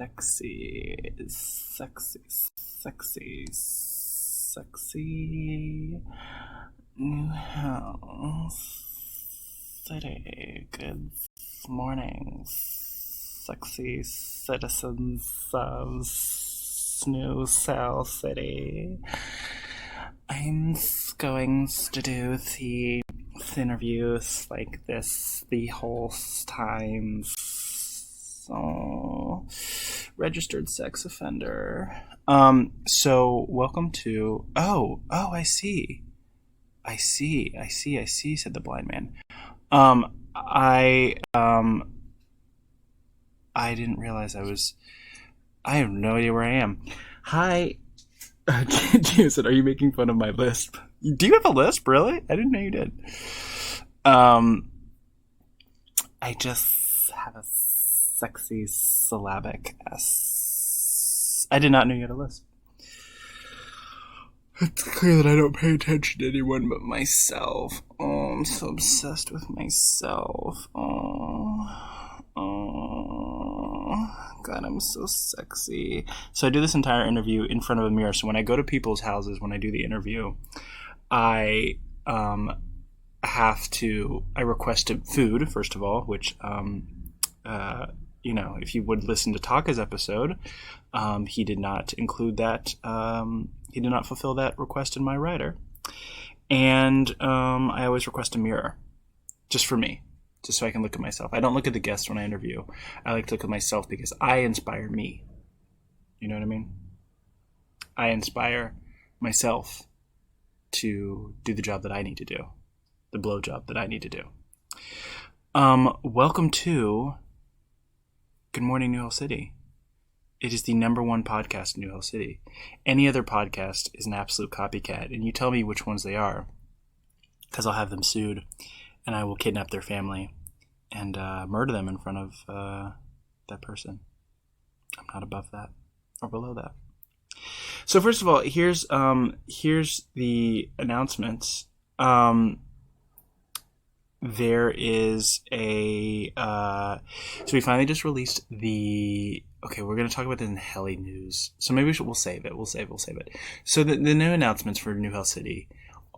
sexy new house city. Good morning, sexy citizens of New Cell City. I'm going to do the interviews like this the whole time. So, registered sex offender. So welcome to. Oh, I see, said the blind man. I didn't realize I have no idea where I am. Hi. Jason, are you making fun of my lisp? Do you have a lisp, really? I didn't know you did. I just have a sexy syllabic S. I did not know you had a lisp. It's clear that I don't pay attention to anyone but myself. Oh, I'm so obsessed with myself. God, I'm so sexy. So I do this entire interview in front of a mirror. So when I go to people's houses, when I do the interview, I request food, first of all, which, if you would listen to Taka's episode, he did not include that. He did not fulfill that request in my rider. And I always request a mirror, just for me. Just so I can look at myself. I don't look at the guests when I interview. I like to look at myself because I inspire me. You know what I mean? I inspire myself to do the job that I need to do. The blow job that I need to do. Welcome to Good Morning New Hill City. It is the #1 podcast in New Hill City. Any other podcast is an absolute copycat. And you tell me which ones they are, because I'll have them sued. And I will kidnap their family and murder them in front of that person. I'm not above that or below that. So first of all, here's the announcements. There is so we finally just released the. Okay, we're going to talk about this in Helly News. So maybe we'll save it. We'll save it. So the new announcements for New Hill City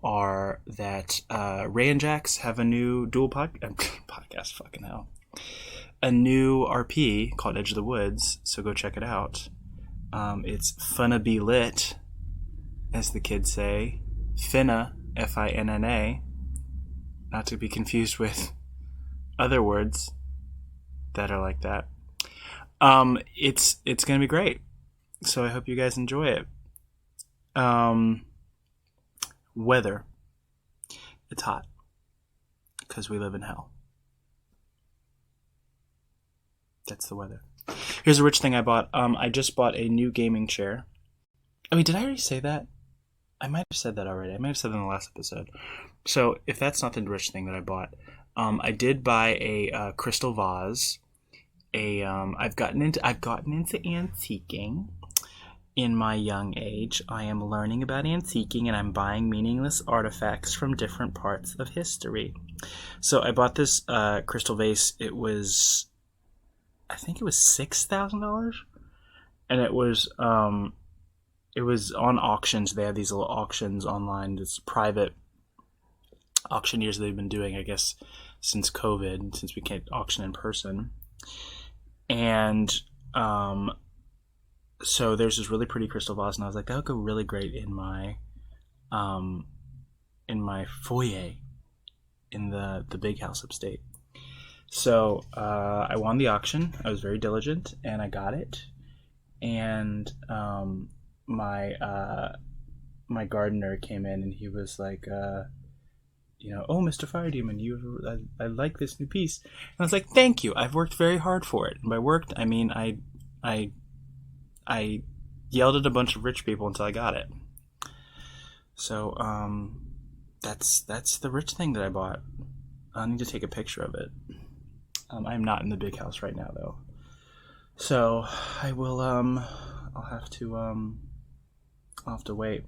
are that Ray and Jax have a new dual podcast, fucking hell. A new RP called Edge of the Woods, so go check it out. It's finna be lit, as the kids say. Finna, Finna, not to be confused with other words that are like that. It's gonna be great, so I hope you guys enjoy it. Weather. It's hot. Because we live in hell. That's the weather. Here's a rich thing I bought. I just bought a new gaming chair. I mean, did I already say that? I might have said that already. I might have said it in the last episode. So, if that's not the rich thing that I bought, I did buy a crystal vase. I've gotten into antiquing. In my young age, I am learning about antiquing and I'm buying meaningless artifacts from different parts of history. So I bought this crystal vase. I think it was $6,000, and it was on auctions. They have these little auctions online. It's private auctioneers they've been doing, I guess, since COVID, since we can't auction in person. And so there's this really pretty crystal vase, and I was like, that would go really great in my foyer in the big house upstate. So I won the auction. I was very diligent, and I got it. And my gardener came in, and he was like, oh, Mr. Fire Demon, I like this new piece. And I was like, thank you. I've worked very hard for it. And by worked, I mean I yelled at a bunch of rich people until I got it. So that's the rich thing that I bought. I need to take a picture of it. I'm not in the big house right now, though. So I will. I'll have to wait.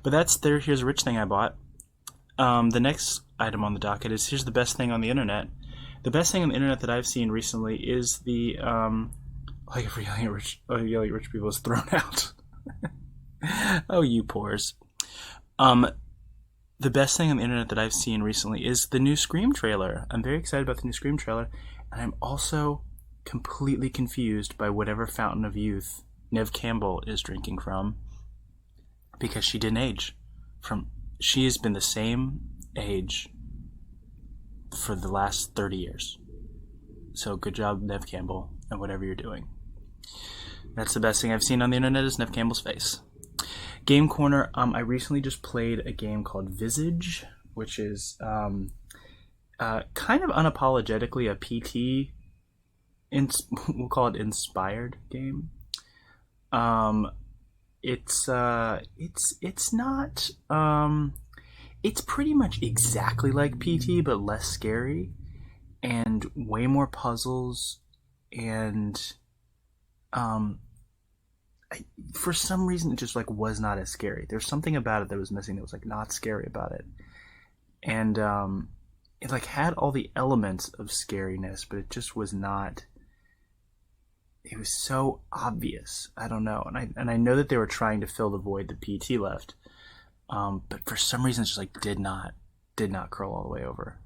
But here's a rich thing I bought. The next item on the docket is here's the best thing on the internet. The best thing on the internet that I've seen recently is the like if yelling at rich people is thrown out. Oh, you pores. The best thing on the internet that I've seen recently is the new Scream trailer. I'm very excited about the new Scream trailer, and I'm also completely confused by whatever fountain of youth Neve Campbell is drinking from, because she didn't age. She has been the same age for the last 30 years. So good job, Neve Campbell, and whatever you're doing. That's the best thing I've seen on the internet is Neve Campbell's face. Game Corner, I recently just played a game called Visage, which is kind of unapologetically a PT, we'll call it inspired game. It's not, it's pretty much exactly like PT, but less scary, and way more puzzles, and for some reason it just like was not as scary. There's something about it that was missing that was like not scary about it, and it like had all the elements of scariness, but it just was not. It was so obvious. I don't know, and I know that they were trying to fill the void that PT left, but for some reason it just like did not curl all the way over.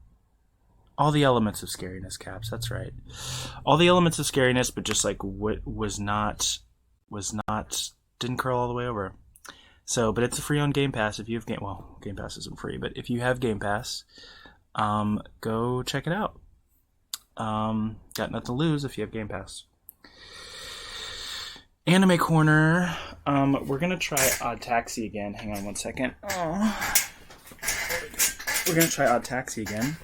All the elements of scariness, Caps. That's right. All the elements of scariness, but just like what didn't curl all the way over. So, but it's free on Game Pass if you have Game Pass isn't free, but if you have Game Pass, go check it out. Got nothing to lose if you have Game Pass. Anime Corner. We're gonna try Odd Taxi again. Hang on one second. Oh. We're gonna try Odd Taxi again.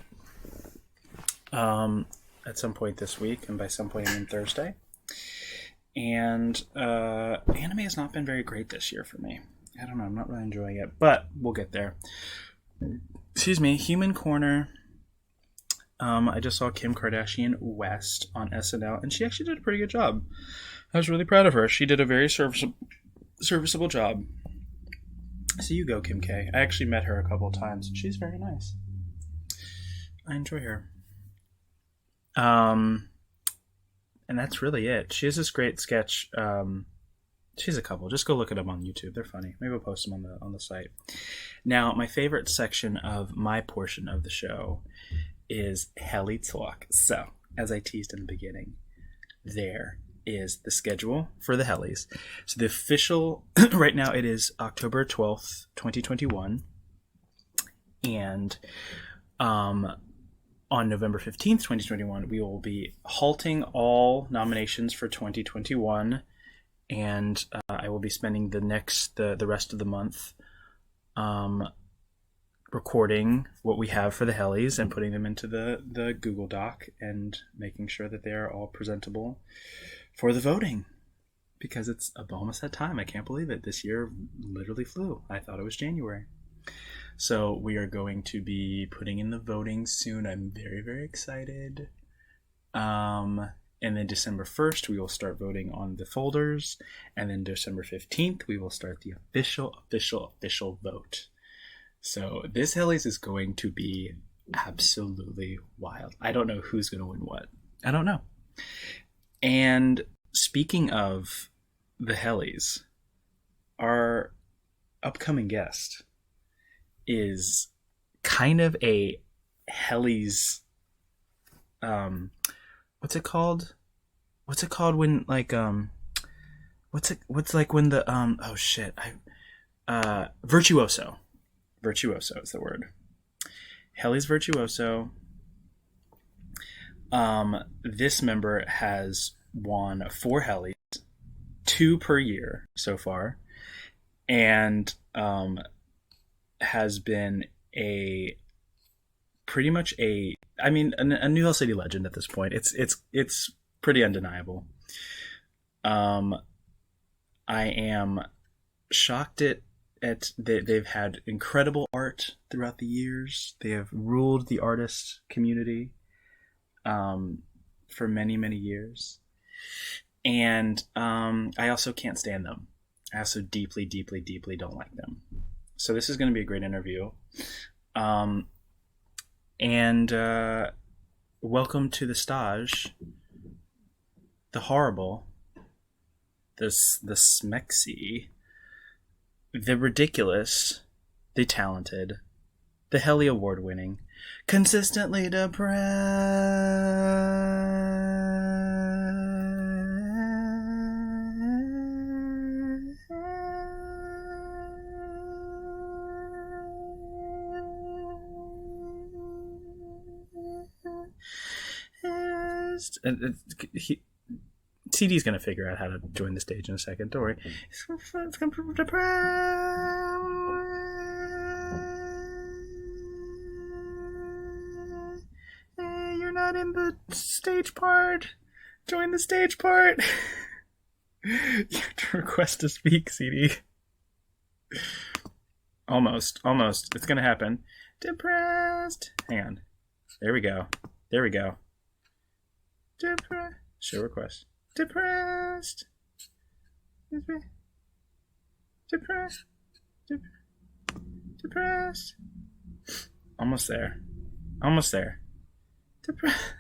At some point this week, and by some point I mean Thursday. And anime has not been very great this year for me. I don't know, I'm not really enjoying it, but we'll get there. Excuse me, Human Corner. I just saw Kim Kardashian West on SNL, and she actually did a pretty good job. I was really proud of her. She did a very serviceable job. So you go, Kim K. I actually met her a couple of times. She's very nice. I enjoy her. And that's really it. She has this great sketch. She's a couple. Just go look at them on YouTube. They're funny. Maybe we'll post them on the site. Now, my favorite section of my portion of the show is Heli Talk. So, as I teased in the beginning, there is the schedule for the Hellies. So the official, right now it is October 12th, 2021. And on November 15th, 2021, we will be halting all nominations for 2021. And I will be spending the rest of the month recording what we have for the Hellies and putting them into the Google Doc and making sure that they are all presentable for the voting, because it's almost that time. I can't believe it. This year literally flew. I thought it was January. So we are going to be putting in the voting soon. I'm very, very excited. And then December 1st, we will start voting on the folders. And then December 15th, we will start the official vote. So this Hellies is going to be absolutely wild. I don't know who's going to win what. I don't know. And speaking of the Hellies, our upcoming guest is kind of a Hellies, what's it called? What's it called when like what's like when the oh shit, virtuoso. Virtuoso is the word. Hellies virtuoso. This member has won 4 Hellies, 2 per year so far, and has been a New Hell City legend at this point. It's pretty undeniable. I am shocked at they've had incredible art throughout the years. They have ruled the artist community for many, many years. And I also can't stand them. I also deeply, deeply, deeply don't like them. So this is going to be a great interview. And welcome to the stage, the horrible the smexy, the ridiculous, the talented, the Helly Award-winning, consistently depressed. CD's gonna figure out how to join the stage in a second. Don't worry. It's gonna be depressed. Hey, you're not in the stage part. Join the stage part. You have to request to speak, CD. Almost. It's gonna happen. Depressed. Hang on. There we go. Show request. Depressed. Depressed. Almost there. Depressed.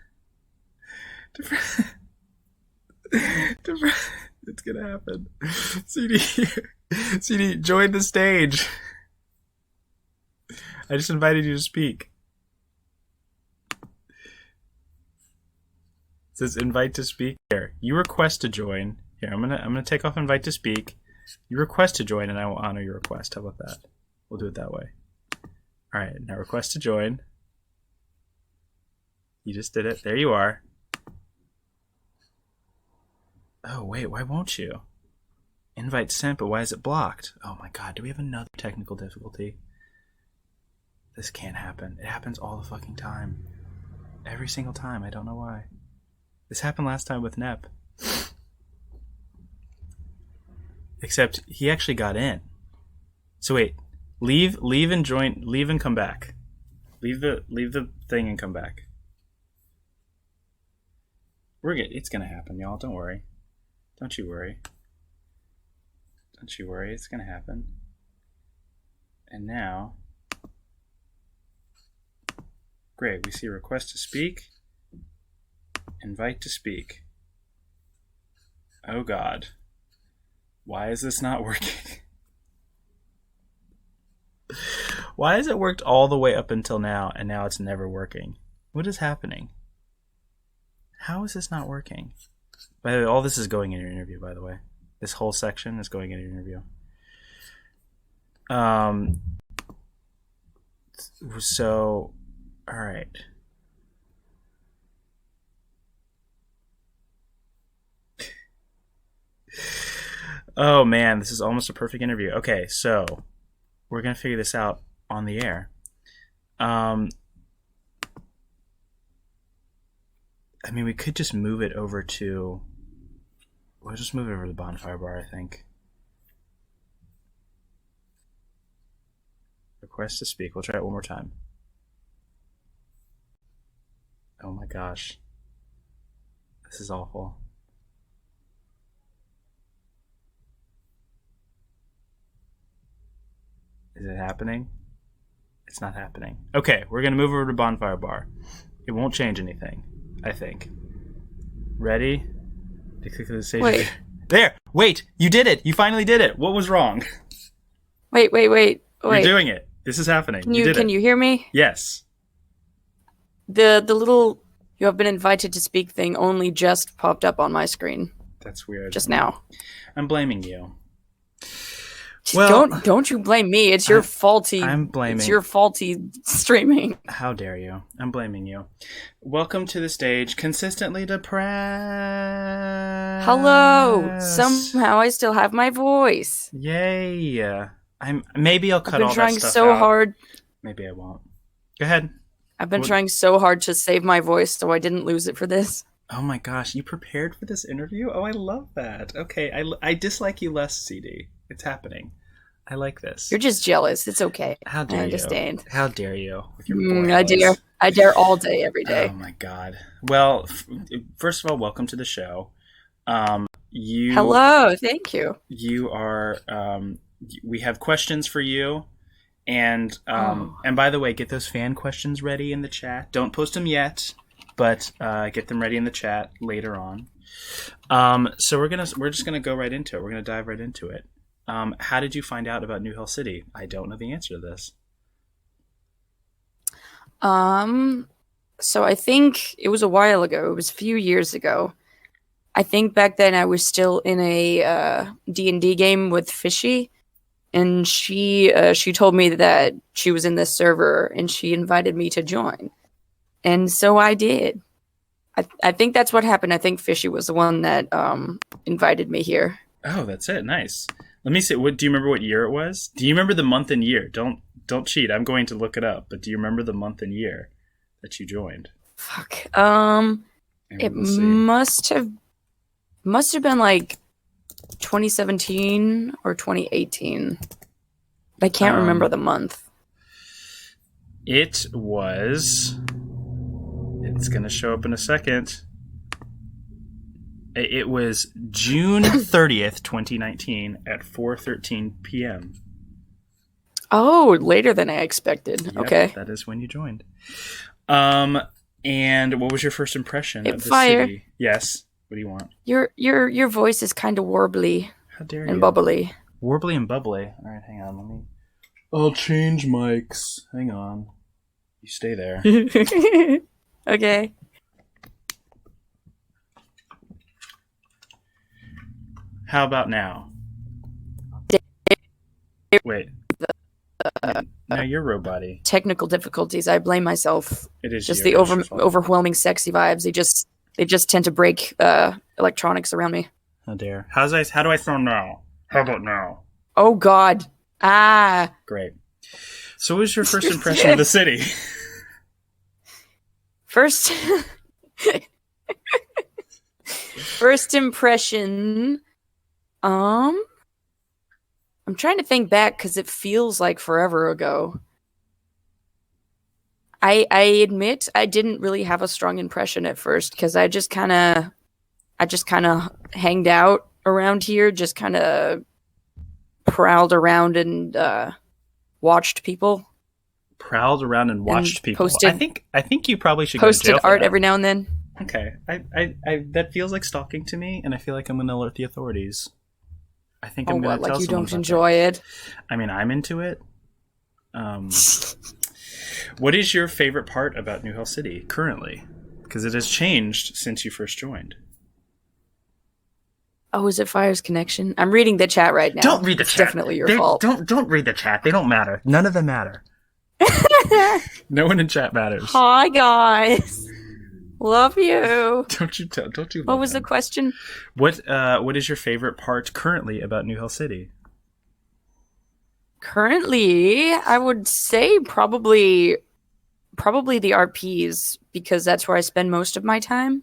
It's gonna happen. CD, join the stage. I just invited you to speak. It says invite to speak. Here, you request to join. Here, I'm gonna take off invite to speak. You request to join, and I will honor your request. How about that? We'll do it that way. All right, now request to join. You just did it. There you are. Oh wait, why won't you? Invite sent, but why is it blocked? Oh my god, do we have another technical difficulty? This can't happen. It happens all the fucking time. Every single time. I don't know why. This happened last time with Nep. Except he actually got in. So wait, leave and join. Leave and come back. Leave the thing and come back. It's gonna happen, y'all. Don't worry. Don't you worry. It's gonna happen. And now, great. We see a request to speak. Invite to speak. Oh God. Why is this not working? Why has it worked all the way up until now and now it's never working? What is happening? How is this not working? By the way, all this is going in your interview, by the way. This whole section is going in your interview. So, all right. Oh man, this is almost a perfect interview. Okay, so we're gonna figure this out on the air. I mean, we could just move it over to. We'll just move it over to the bonfire bar, I think. Request to speak. We'll try it one more time. Oh my gosh. This is awful. Is it happening? It's not happening. Okay, we're going to move over to bonfire bar. It won't change anything, I think. Ready? Wait. There! Wait! You did it! You finally did it! What was wrong? Wait. You're doing it. This is happening. Can you hear me? Yes. The little "you have been invited to speak" thing only just popped up on my screen. That's weird. Just now. I'm blaming you. Well, don't you blame me. It's your faulty. I'm blaming. It's your faulty streaming. How dare you? I'm blaming you. Welcome to the stage, consistently depressed. Hello. Somehow I still have my voice. Yay. Maybe I'll cut all that stuff out. I've been trying so hard. Maybe I won't. Go ahead. I've been trying so hard to save my voice so I didn't lose it for this. Oh my gosh, you prepared for this interview? Oh, I love that. Okay, I dislike you less, CD. It's happening. I like this. You're just jealous. It's okay. How dare you? I understand. How dare you? With your boy I dare all day, every day. Oh my god. Well, first of all, welcome to the show. Hello, thank you. You are. We have questions for you, and by the way, get those fan questions ready in the chat. Don't post them yet, but get them ready in the chat later on. So we're just gonna go right into it. We're gonna dive right into it. How did you find out about New Hell City? I don't know the answer to this. So I think it was a while ago. It was a few years ago. I think back then I was still in a D&D game with Fishy, and she told me that she was in this server and she invited me to join. And so I did. I think that's what happened. I think Fishy was the one that invited me here. Oh, that's it. Nice. Let me see. What do you remember? What year it was? Do you remember the month and year? Don't cheat. I'm going to look it up. But do you remember the month and year that you joined? Fuck. It must have been like 2017 or 2018. I can't remember the month. It was. It's going to show up in a second. It was June 30th, 2019 at 4:13 p.m. Oh, later than I expected. Yep, okay. That is when you joined. And what was your first impression of the city? Yes. What do you want? Your voice is kind of warbly. How dare and you? Bubbly. Warbly and bubbly. All right, hang on. I'll change mics. Hang on. You stay there. Okay. How about now? Wait. Now you're robot-y. Technical difficulties. I blame myself. It is just you. the overwhelming sexy vibes. They just tend to break electronics around me. How dare. How do I sound now? How about now? Oh God. Ah. Great. So what was your first impression of the city? First impression. I'm trying to think back because it feels like forever ago. I admit I didn't really have a strong impression at first because I just kind of hanged out around here, just kind of prowled around and watched people. Prowled around and watched people. Posted, I think you probably should posted go to jail for art that. every now and then. Okay, I that feels like stalking to me, and I feel like I'm going to alert the authorities. I think I'm going to tell like you someone don't about enjoy that. it. I mean, I'm into it. What is your favorite part about New Hell City currently? Because it has changed since you first joined. Oh, is it Fire's connection? I'm reading the chat right now. Don't read the it's chat. Definitely your fault. Don't read the chat. They don't matter. None of them matter. No one in chat matters. Hi guys, love you. Don't you? What was the question? What is your favorite part currently about New Hell City? Currently, I would say probably the RPs because that's where I spend most of my time.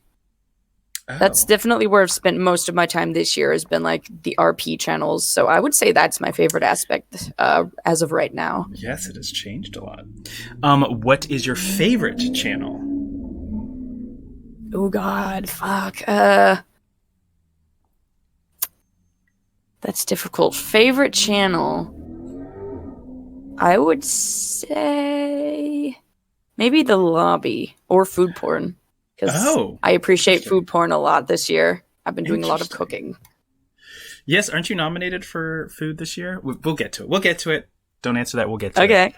Oh. That's definitely where I've spent most of my time this year has been like the RP channels. So I would say that's my favorite aspect as of right now. Yes, it has changed a lot. What is your favorite channel? Oh God, fuck. That's difficult. Favorite channel? I would say maybe the lobby or food porn. Because I appreciate food porn a lot this year. I've been doing a lot of cooking. Yes, aren't you nominated for food this year? We'll get to it. We'll get to it. Don't answer that. We'll get to it.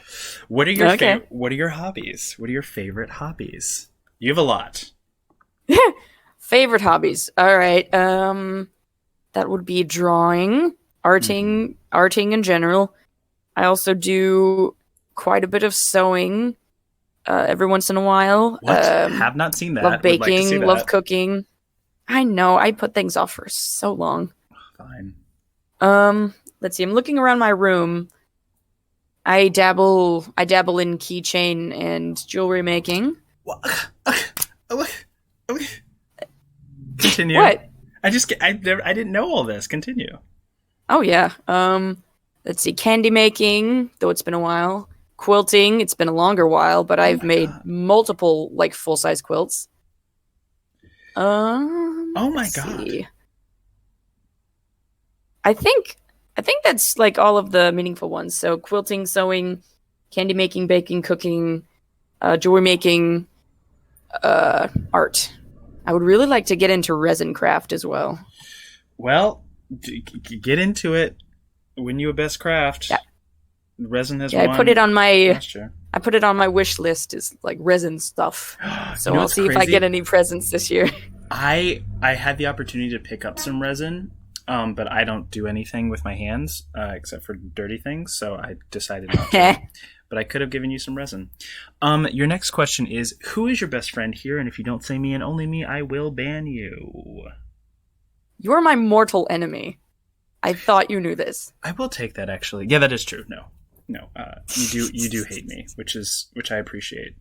What are your What are your hobbies? What are your favorite hobbies? You have a lot. Favorite hobbies. All right. That would be drawing, arting in general. I also do quite a bit of sewing. Every once in a while. What? Have not seen that. Love baking, love cooking. I know. I put things off for so long. Fine. Let's see. I'm looking around my room. I dabble in keychain and jewelry making. Continue. What? I didn't know all this. Continue. Oh yeah. Let's see. Candy making, though it's been a while. Quilting, it's been a longer while, but I've made multiple like full-size quilts. Oh my God. See. I think that's like all of the meaningful ones. So quilting, sewing, candy making, baking, cooking, jewelry making, art. I would really like to get into resin craft as well. Well, get into it. Win you a best craft. Yeah. Resin has Yeah, won. I put it on my last year. wish list as like resin stuff. So You know I'll what's see if I crazy? get any presents this year. I had the opportunity to pick up some resin, but I don't do anything with my hands except for dirty things, so I decided not to. But I could have given you some resin. Your next question is, who is your best friend here? And if you don't say me and only me, I will ban you. You're my mortal enemy. I thought you knew this. I will take that, actually. Yeah, that is true. No, you do hate me, which I appreciate.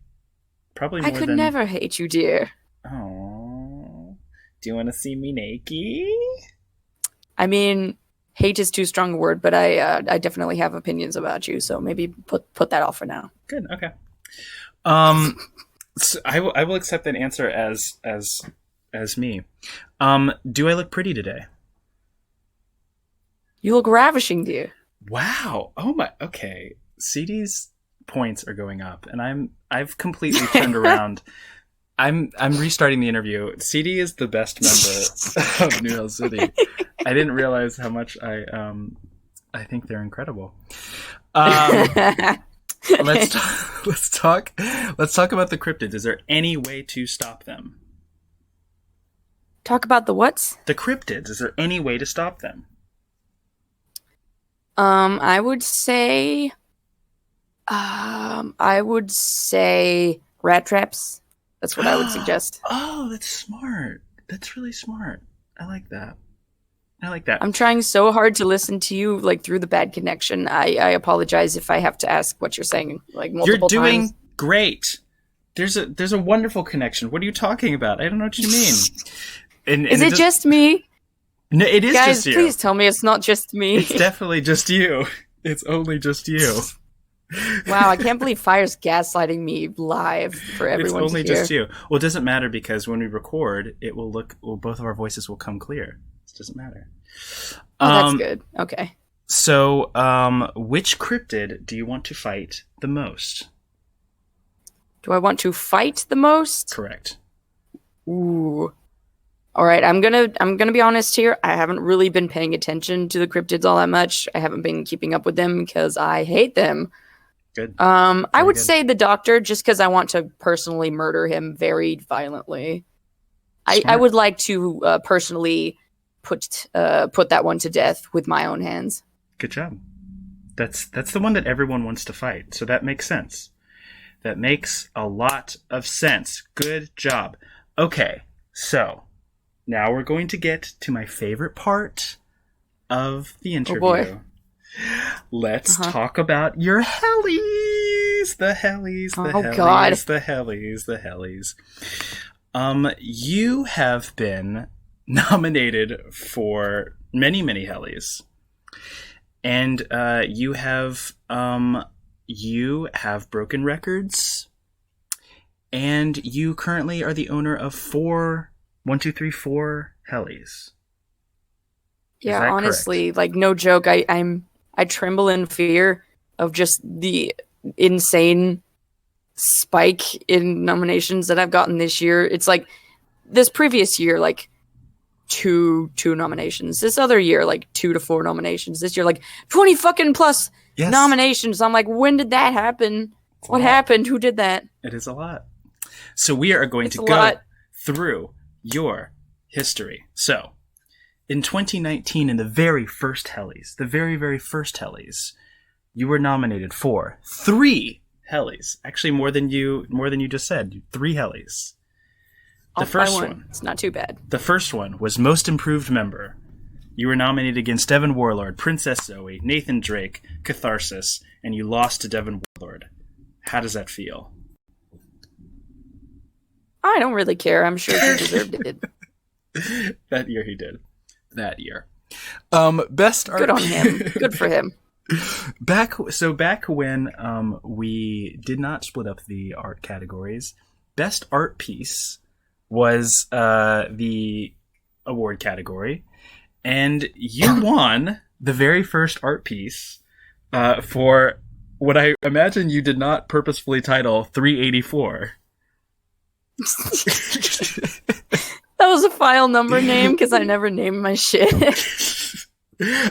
Probably more I could than... never hate you, dear. Oh, do you want to see me naked? I mean, hate is too strong a word, but I definitely have opinions about you. So maybe put that off for now. Good. Okay. So I will accept that answer as me. Do I look pretty today? You look ravishing, dear. Wow. Oh my. Okay. CD's points are going up, and I've completely turned around. I'm restarting the interview. CD is the best member of New Hill City. I didn't realize how much I think they're incredible. Let's talk about the cryptids. Is there any way to stop them? Talk about the what? The cryptids. Is there any way to stop them? I would say rat traps. That's what I would suggest. Oh, that's smart. That's really smart. I like that. I'm trying so hard to listen to you, like, through the bad connection. I apologize if I have to ask what you're saying, like, multiple times. You're doing great. There's a wonderful connection. What are you talking about? I don't know what you mean. And is it just me? No, it is Guys, just you. please tell me it's not just me. It's definitely just you. It's only just you. Wow, I can't believe Fire's gaslighting me live for everyone It's only to hear. just you. Well, it doesn't matter because when we record, it will both of our voices will come clear. It doesn't matter. Oh, that's good. Okay. So, which cryptid do you want to fight the most? Do I want to fight the most? Correct. Ooh. All right, I'm gonna be honest here. I haven't really been paying attention to the cryptids all that much. I haven't been keeping up with them because I hate them. Good. I would say the Doctor, just because I want to personally murder him very violently. I would like to personally put that one to death with my own hands. Good job. That's the one that everyone wants to fight. So that makes sense. That makes a lot of sense. Good job. Okay, so now we're going to get to my favorite part of the interview. Oh boy. Let's talk about your hellies. The hellies, the hellies, God. the hellies, the hellies. You have been nominated for many, many hellies. And you have broken records. And you currently are the owner of 4 hellies. Yeah, honestly, like, no joke. I tremble in fear of just the insane spike in nominations that I've gotten this year. It's like this previous year, like two nominations. This other year, like 2 to 4 nominations. This year, like 20 fucking plus nominations. I'm like, when did that happen? What happened? Who did that? It is a lot. So we are going to go through your history. So, in 2019, in the very first hellies, very first hellies, you were nominated for 3 hellies. Actually, more than you just said. 3 hellies. The first one. It's not too bad. The first one was Most Improved Member. You were nominated against Devin Warlord, Princess Zoe, Nathan Drake, Catharsis, and you lost to Devin Warlord. How does that feel? I don't really care. I'm sure he deserved it. That year he did. That year. Best art. Good on him. Good for him. Back when we did not split up the art categories, best art piece was the award category, and you won the very first art piece for what I imagine you did not purposefully title 384. file number name because I never named my shit.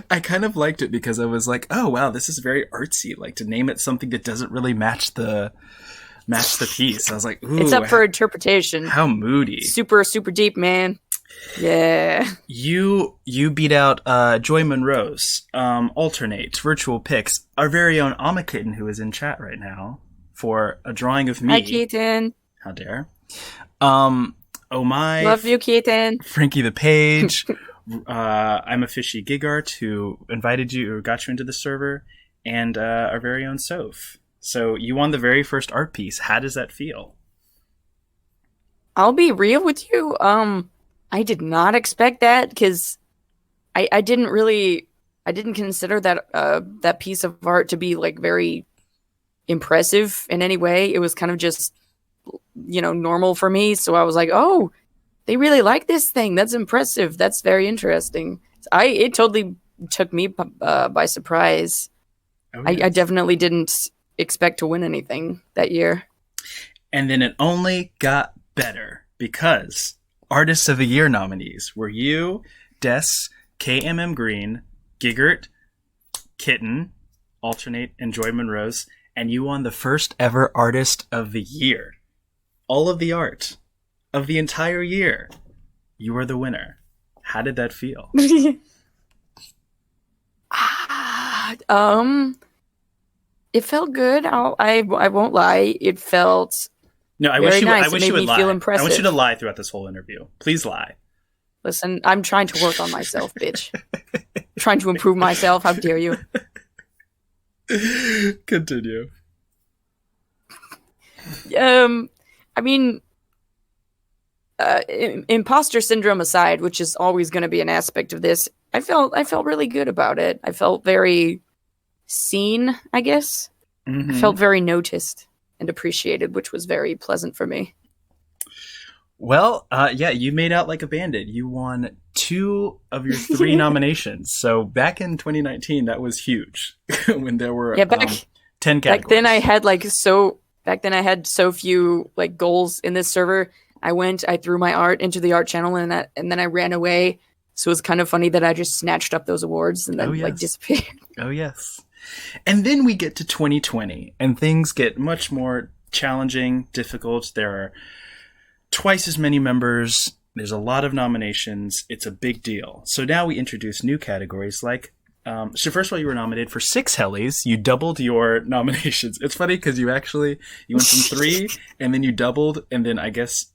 I kind of liked it because I was like, oh wow, this is very artsy. Like to name it something that doesn't really match the piece. I was like, ooh, It's up for interpretation. How moody. Super, super deep, man. Yeah. You beat out Joy Monroe's Alternate Virtual Picks, our very own Amma Kitten, who is in chat right now for a drawing of me. Hi, Keaton. How dare. Oh my. Love you, Keaton. Frankie the Page. I'm a Fishy Gigart who invited you or got you into the server, and our very own Soph. So you won the very first art piece. How does that feel? I'll be real with you. I did not expect that because I didn't consider that piece of art to be like very impressive in any way. It was kind of just, normal for me. So I was like, oh, they really like this thing. That's impressive. That's very interesting. It totally took me by surprise. Oh, yes. I definitely didn't expect to win anything that year. And then it only got better because Artists of the Year nominees were you, Des, KMM Green, Gigart, Kitten, Alternate, and Joy Monroe's, and you won the first ever Artist of the Year. All of the art of the entire year. You were the winner. How did that feel? It felt good. I won't lie. It felt I very wish you nice. I wish you would lie. Feel impressive. I want you to lie throughout this whole interview. Please lie. Listen, I'm trying to work on myself, bitch. Trying to improve myself. How dare you? Continue. I mean, imposter syndrome aside, which is always going to be an aspect of this, I felt really good about it. I felt very seen, I guess. Mm-hmm. I felt very noticed and appreciated, which was very pleasant for me. Well, you made out like a bandit. You won 2 of your 3 nominations. So back in 2019, that was huge when there were 10 categories. Back then I had so few like goals in this server. I threw my art into the art channel and then I ran away. So it was kind of funny that I just snatched up those awards and then like disappeared. Oh yes. And then we get to 2020 and things get much more challenging, difficult. There are twice as many members. There's a lot of nominations. It's a big deal. So now we introduce new categories like so first of all, you were nominated for 6 Hellies. You doubled your nominations. It's funny because you went from 3 and then you doubled, and then I guess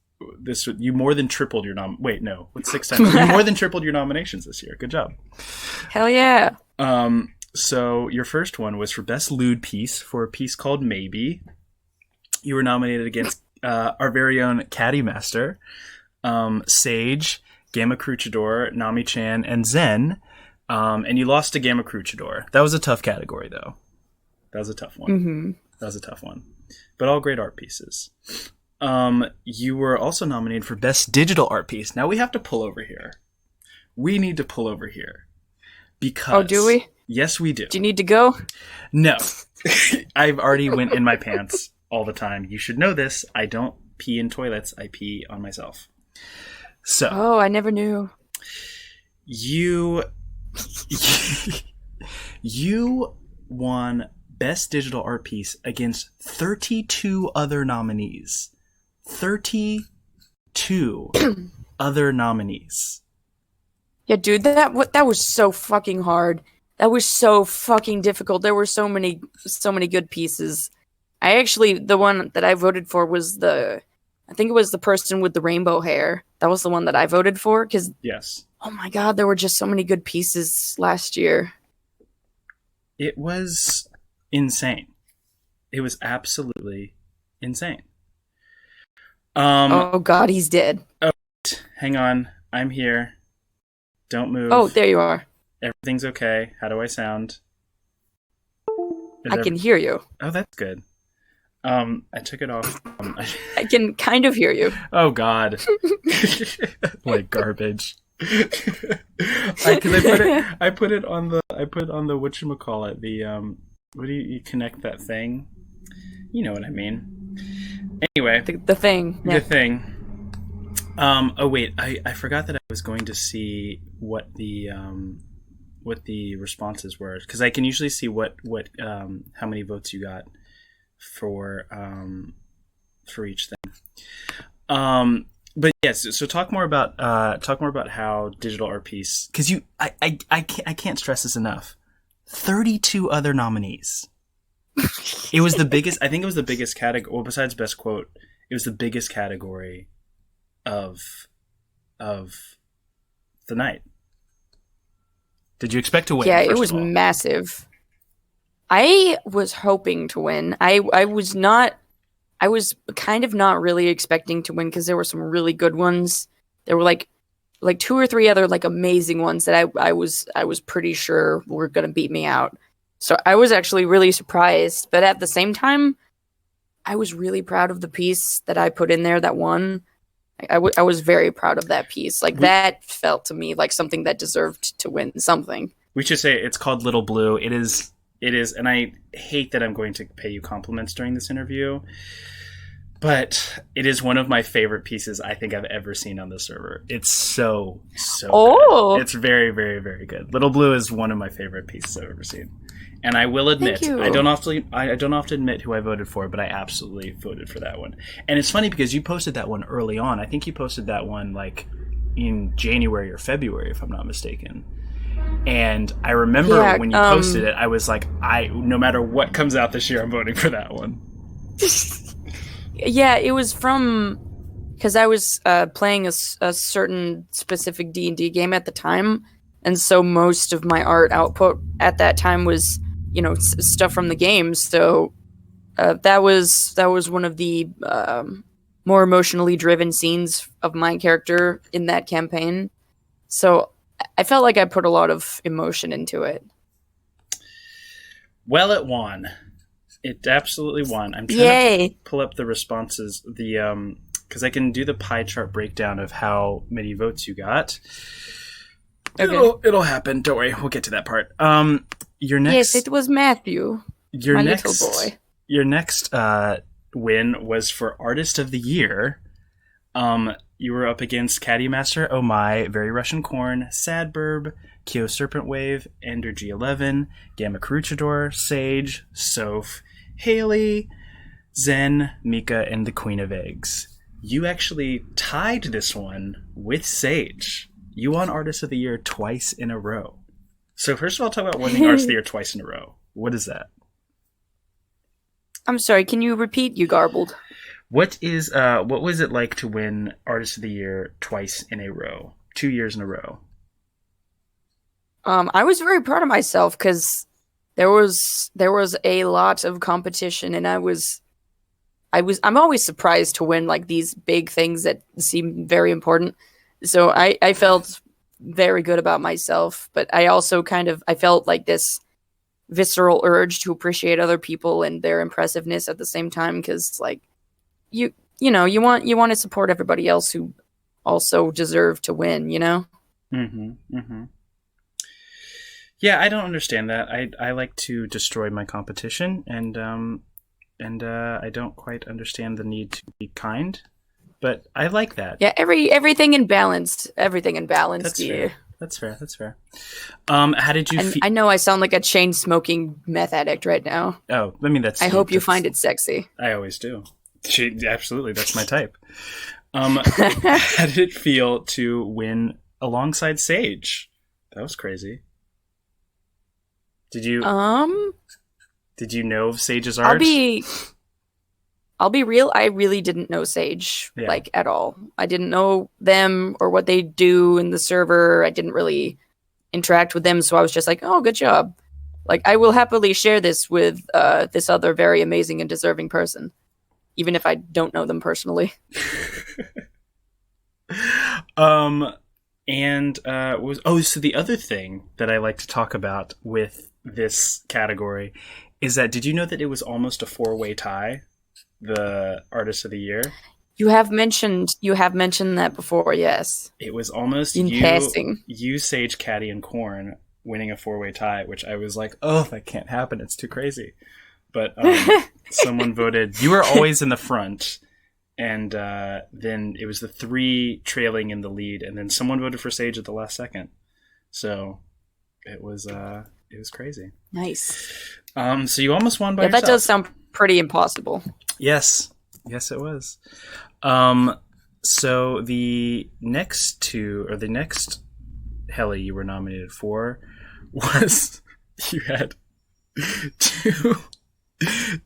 you more than tripled your Wait, no, what's 6 times? You more than tripled your nominations this year. Good job. Hell yeah. So your first one was for Best Lewd Piece for a piece called Maybe. You were nominated against our very own Caddy Master, Sage, Gamma Cruchador, Nami-chan, and Zen. And you lost to Gamma Cruchador. That was a tough category, though. That was a tough one. Mm-hmm. That was a tough one. But all great art pieces. You were also nominated for Best Digital Art Piece. Now we have to pull over here. We need to pull over here. Because... Oh, do we? Yes, we do. Do you need to go? No. I've already went in my pants all the time. You should know this. I don't pee in toilets. I pee on myself. So... Oh, I never knew. You won Best Digital Art Piece against 32 other nominees. 32 other nominees. Yeah, dude, that was so fucking hard. That was so fucking difficult. There were so many good pieces. The one that I voted for was I think it was the person with the rainbow hair. That was the one that I voted for because yes. Oh my god, there were just so many good pieces last year. It was insane. It was absolutely insane. Oh god, he's dead. Oh, hang on. I'm here. Don't move. Oh, there you are. Everything's okay. How do I sound? I can hear you. Oh, that's good. I took it off. I can kind of hear you. Oh god. Like garbage. I put it on the whatchamacallit, what do you connect that thing? You know what I mean. Anyway. The thing. Yeah. The thing. Oh wait, I forgot that I was going to see what the responses were, because I can usually see what how many votes you got for each thing. But yes, so talk more about how digital art piece, because I can't stress this enough. 32 other nominees. It was the biggest. I think it was the biggest category. Well, besides best quote, it was the biggest category of the night. Did you expect to win? Yeah, it was massive. I was hoping to win. I was not. I was kind of not really expecting to win because there were some really good ones. There were like two or three other like amazing ones that I was pretty sure were gonna beat me out. So I was actually really surprised, but at the same time, I was really proud of the piece that I put in there that won. I was very proud of that piece. Like, that felt to me like something that deserved to win something. We should say it's called Little Blue. It is, and I hate that I'm going to pay you compliments during this interview, but it is one of my favorite pieces I think I've ever seen on the server. It's so good. It's very, very, very good. Little Blue is one of my favorite pieces I've ever seen. And I will admit, I don't often admit who I voted for, but I absolutely voted for that one. And it's funny because you posted that one early on. I think you posted that one like in January or February, if I'm not mistaken. And I remember when you posted it, I was like, no matter what comes out this year, I'm voting for that one. Yeah, it was from because I was playing a certain specific D&D game at the time, and so most of my art output at that time was, you know, stuff from the game. So that was one of the more emotionally driven scenes of my character in that campaign. So I felt like I put a lot of emotion into it. Well, it won. It absolutely won. I'm trying to pull up the responses, because I can do the pie chart breakdown of how many votes you got. Okay. It'll happen. Don't worry. We'll get to that part. Your next. Yes, it was Matthew. Your little boy. Your next win was for Artist of the Year. You were up against Caddy Master, Oh My, Very Russian Corn, Sad Burb, Kyo Serpent Wave, Ender G11, Gamma Cruchador, Sage, Soph, Haley, Zen, Mika, and the Queen of Eggs. You actually tied this one with Sage. You won Artist of the Year twice in a row. So first of all, talk about winning Artist of the Year twice in a row. What is that? I'm sorry, can you repeat? You garbled. What was it like to win Artist of the Year twice in a row? 2 years in a row. I was very proud of myself because there was a lot of competition, and I'm always surprised to win like these big things that seem very important. So I felt very good about myself, but I also I felt like this visceral urge to appreciate other people and their impressiveness at the same time, because like you want to support everybody else who also deserve to win, you know? Yeah, I don't understand that. I like to destroy my competition, and I don't quite understand the need to be kind, but I like that. Yeah, everything in balance. Everything in balance. That's fair. That's fair. How did you feel? I know I sound like a chain-smoking meth addict right now. Oh, I mean, I hope you find it sexy. I always do. Absolutely, that's my type. How did it feel to win alongside Sage? That was crazy. Did you know of Sage's art? I'll be real. I really didn't know Sage like at all. I didn't know them or what they do in the server. I didn't really interact with them, so I was just like, "Oh, good job." Like, I will happily share this with this other very amazing and deserving person, even if I don't know them personally. So the other thing that I like to talk about with this category is that, did you know that it was almost a 4-way tie, the Artist of the Year? You have mentioned that before, yes. It was almost in passing. You, Sage, Caddy, and Corn winning a 4-way tie, which I was like, oh, that can't happen. It's too crazy. But someone voted. You were always in the front, and then it was the 3 trailing in the lead, and then someone voted for Sage at the last second. So it was crazy. Nice. So you almost won by yourself. That does sound pretty impossible. Yes, it was. So the next Helly you were nominated for was you had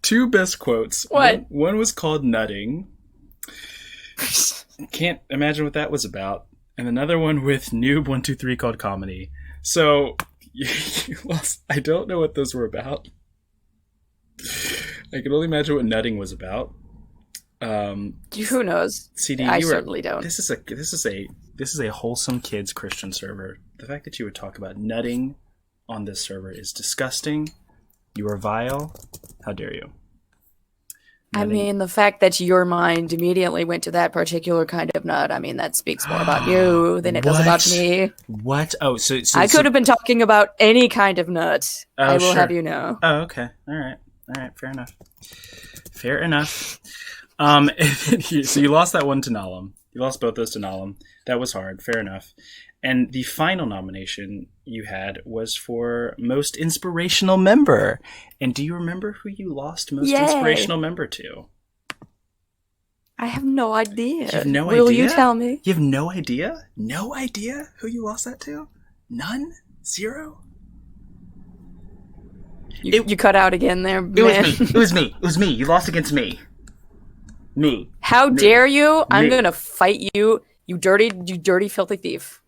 two best quotes. What? One was called Nutting. Can't imagine what that was about. And another one with Noob 123 called Comedy. So you lost. I don't know what those were about. I can only imagine what nutting was about. Who knows? CD, I certainly don't. This is a wholesome kids Christian server. The fact that you would talk about nutting on this server is disgusting. You are vile. How dare you? Nutting. I mean, the fact that your mind immediately went to that particular kind of nut, I mean, that speaks more about you than it does about me. What? Oh, so I could have been talking about any kind of nut. I will have you know. Oh, okay. All right. Fair enough. So you lost that one to Nalam. You lost both those to Nalam. That was hard. Fair enough. And the final nomination you had was for Most Inspirational Member. And do you remember who you lost Most Inspirational Member to? I have no idea. You have no idea? Will you tell me? You have no idea? No idea who you lost that to? None? Zero? You cut out again there, man. It was me. You lost against me. Me. How dare you? I'm gonna fight you, you dirty, filthy thief.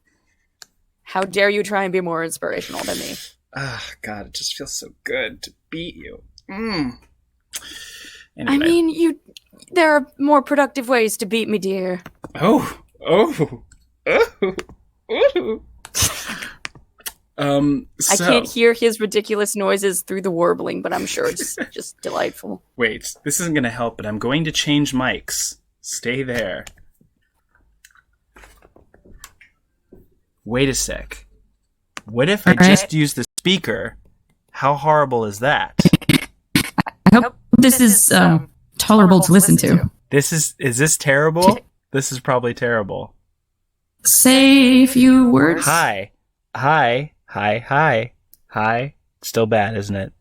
How dare you try and be more inspirational than me? Ah, God, it just feels so good to beat you. Anyway. I mean, there are more productive ways to beat me, dear. Oh. I can't hear his ridiculous noises through the warbling, but I'm sure it's just delightful. Wait, this isn't going to help, but I'm going to change mics. Stay there. Wait a sec. What if I just use the speaker? How horrible is that? I hope this is tolerable to listen to. Is this terrible? This is probably terrible. Say a few words. Hi. Still bad, isn't it?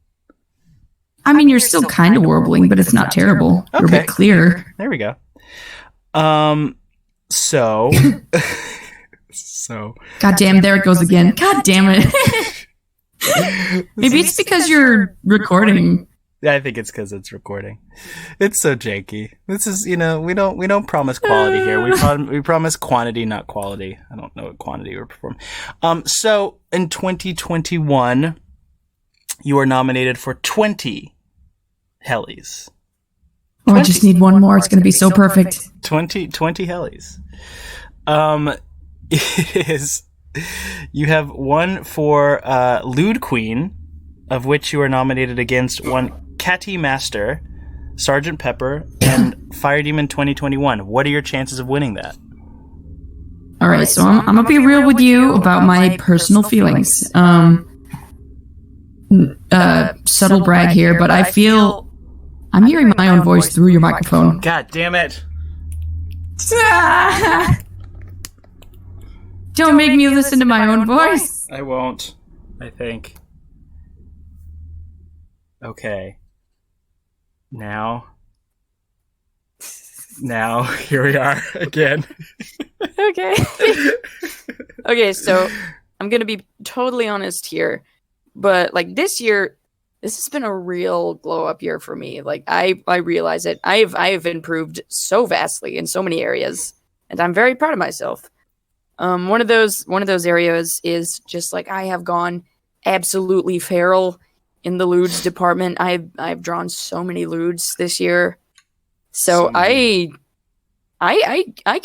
I mean, you're still kind of warbling, but it's not terrible. Okay. You're a bit clear. There we go. So. God damn, there it goes again. God damn it. Maybe it's because you're recording. Yeah, I think it's because it's recording. It's so janky. This is, we don't promise quality here. We promise quantity, not quality. I don't know what quantity we're performing. So in 2021, you are nominated for 20 Hellies. Oh, I just need one more. It's going to be so perfect. 20 Hellies. It is. You have one for Lewd Queen, of which you are nominated against one Catty Master, Sergeant Pepper, and Fire Demon 2021. What are your chances of winning that? All right, so I'm gonna be real with you about my personal feelings. Subtle brag here, but I feel I'm hearing my own voice through your microphone. God damn it! Don't make me listen to my own voice. I won't. I think. Okay. Now, here we are again. Okay. Okay, so I'm going to be totally honest here. But, this year, this has been a real glow-up year for me. I realize it. I've improved so vastly in so many areas. And I'm very proud of myself. One of those areas is just, I have gone absolutely feral in the lewds department. I've drawn so many lewds this year, so I think I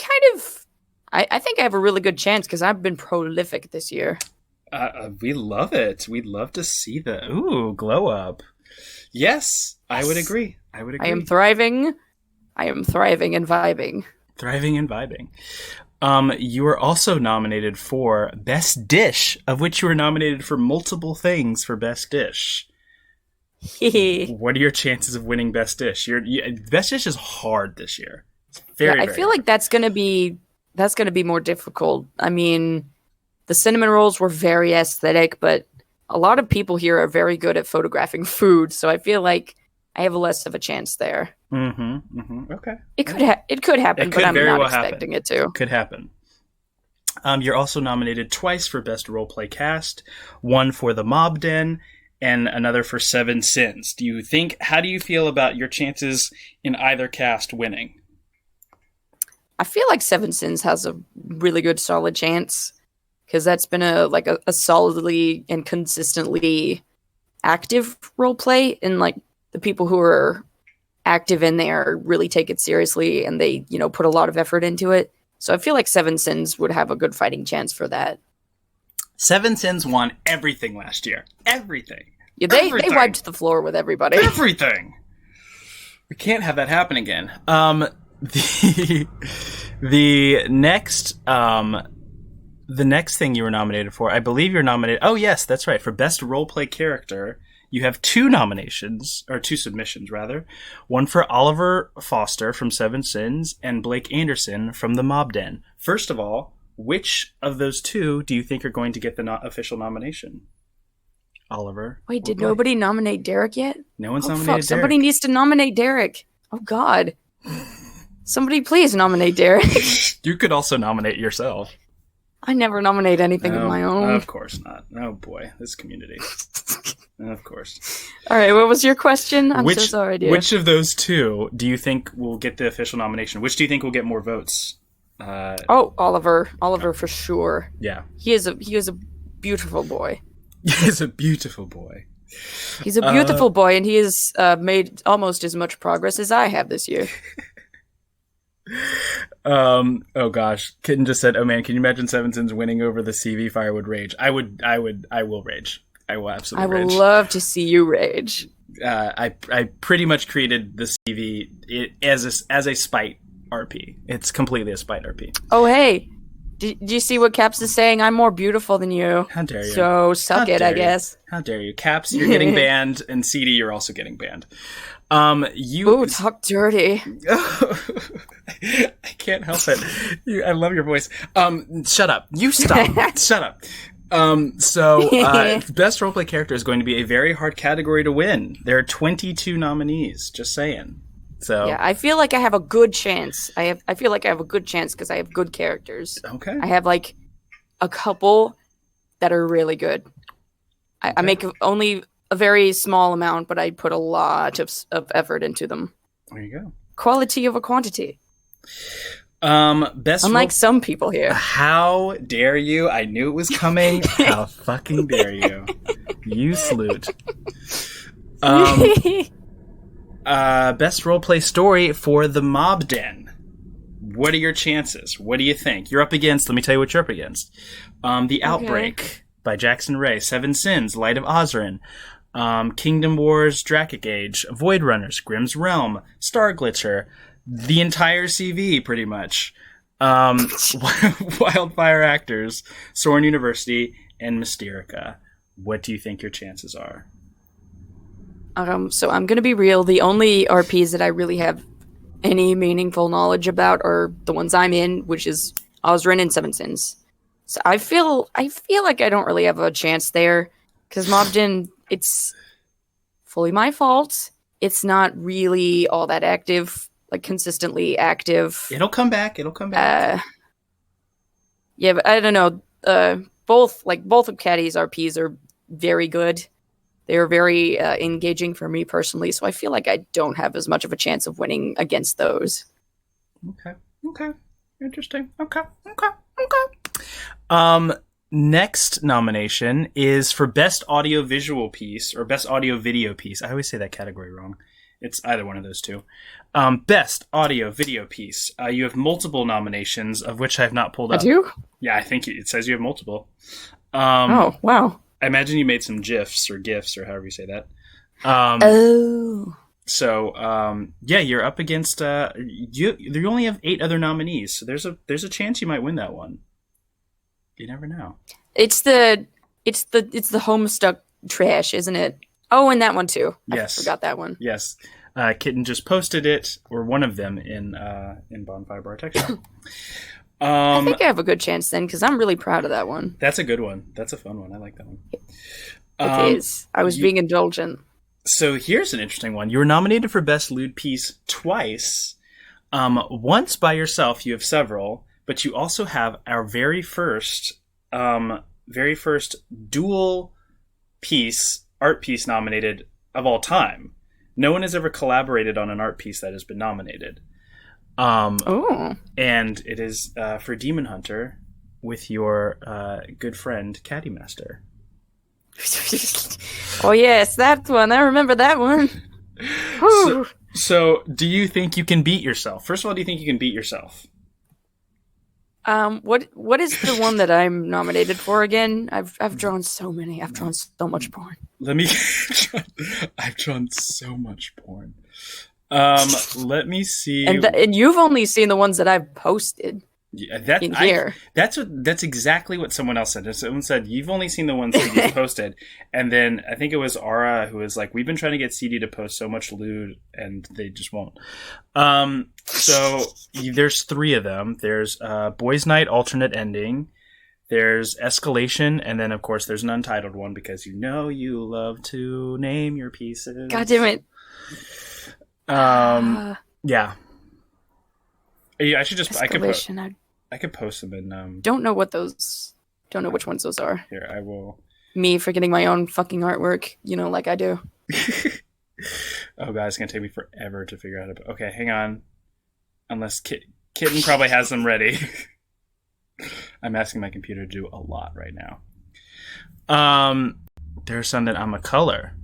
have a really good chance because I've been prolific this year. We love it. We'd love to see the glow up. Yes, I would agree. I am thriving. and vibing. Thriving and vibing. You were also nominated for Best Dish, of which you were nominated for multiple things for Best Dish. What are your chances of winning Best Dish? Best Dish is hard this year. It's Very, I very feel like that's gonna be more difficult. I mean, the cinnamon rolls were very aesthetic, but a lot of people here are very good at photographing food, so I feel like I have less of a chance there. Okay. It could happen, but I'm not expecting it to. Could happen. You're also nominated twice for Best Roleplay Cast, one for The Mob Den, and another for Seven Sins. How do you feel about your chances in either cast winning? I feel like Seven Sins has a really good solid chance, because that's been a solidly and consistently active roleplay, and like the people who are active in there really take it seriously, and they put a lot of effort into it. So I feel like Seven Sins would have a good fighting chance for that. Seven Sins won everything last year. Everything. Yeah, they wiped the floor with everybody. Everything. We can't have that happen again. The next thing you were nominated for, I believe you're nominated. Oh yes, that's right. For Best Roleplay Character, you have two submissions rather. One for Oliver Foster from Seven Sins and Blake Anderson from The Mob Den. First of all, which of those two do you think are going to get the official nomination? Oliver. Wait, did nobody nominate Derek yet? No one's nominated Derek. Somebody needs to nominate Derek. Oh God. Somebody please nominate Derek. You could also nominate yourself. I never nominate anything of my own. Of course not. Oh boy, this community. Of course. All right, what was your question? I'm so sorry, dear. Which of those two do you think will get the official nomination? Which do you think will get more votes? Oliver. Oliver for sure. Yeah. He is a beautiful boy. He is a beautiful boy. He's a beautiful boy, and he has made almost as much progress as I have this year. Oh gosh, Kitten just said, "Oh man, can you imagine Seven Sins winning over the CV Firewood Rage?" I will rage. I will absolutely rage. I would love to see you rage. I pretty much created the CV as a spite RP. It's completely a spite RP. Oh hey, did you see what Caps is saying? I'm more beautiful than you. How dare you? So suck it, I guess. How dare you, Caps? You're getting banned, and CD, you're also getting banned. Ooh, talk dirty. I can't help it. I love your voice. Shut up. You stop. Shut up. Best roleplay character is going to be a very hard category to win. There are 22 nominees. Just saying. So yeah, I feel like I have a good chance. I feel like I have a good chance because I have good characters. Okay. I have like a couple that are really good. I make only a very small amount, but I put a lot of effort into them. There you go. Quality over quantity. Unlike some people here. How dare you? I knew it was coming. How fucking dare you? You sloot. Best roleplay story for The Mob Den. What are your chances? What do you think? Let me tell you what you're up against. The Outbreak by Jackson Ray, Seven Sins, Light of Ozarin, Kingdom Wars, Drakic Age, Void Runners, Grimm's Realm, Star Glitcher, the entire CV, pretty much. Wildfire Actors, Soren University, and Mysterica. What do you think your chances are? So I'm going to be real. The only RPs that I really have any meaningful knowledge about are the ones I'm in, which is Ozarin and Seven Sins. So I feel like I don't really have a chance there because Mobden, it's fully my fault. It's not really all that active, like consistently active. It'll come back. Yeah, but I don't know. Both of Caddy's RPs are very good. They are very engaging for me personally, so I feel like I don't have as much of a chance of winning against those. Okay. Interesting. Okay. Next nomination is for Best Audio Visual Piece or Best Audio Video Piece. I always say that category wrong. It's either one of those two. Best Audio Video Piece. You have multiple nominations, of which I have not pulled up. I do? Yeah, I think it says you have multiple. Oh, wow. I imagine you made some GIFs or however you say that. So, you're up against you only have 8 other nominees, so there's a chance you might win that one. You never know. It's the Homestuck trash, isn't it? Oh, and that one too. Yes. I forgot that one. Yes. Kitten just posted it, or one of them, in Bonfire Bar Tech Shop. I think I have a good chance then, because I'm really proud of that one. That's a good one. That's a fun one. I like that one. It is. I was being indulgent. So here's an interesting one. You were nominated for Best Lewd Piece twice. Once by yourself, you have several, but you also have our very first dual art piece nominated of all time. No one has ever collaborated on an art piece that has been nominated. And it is for Demon Hunter with your good friend Caddy Master. Oh yes, that one. I remember that one. So, do you think you can beat yourself? First of all, do you think you can beat yourself? What is the one that I'm nominated for again? I've drawn so many. I've drawn so much porn. I've drawn so much porn. Let me see. And you've only seen the ones that I've posted. Yeah, here. That's exactly what someone else said. Someone said you've only seen the ones that you've posted, and then I think it was Ara who was like, "We've been trying to get CD to post so much lewd, and they just won't." So there's 3 of them. There's Boys Night alternate ending. There's Escalation, and then of course there's an Untitled one because you love to name your pieces. God damn it. Yeah. I should just. I could post them in. Don't know which ones those are. Here, I will. Me forgetting my own fucking artwork, like I do. Oh god, it's gonna take me forever to figure out. Okay, hang on. Unless Kitten probably has them ready. I'm asking my computer to do a lot right now. There's some that I'm a color.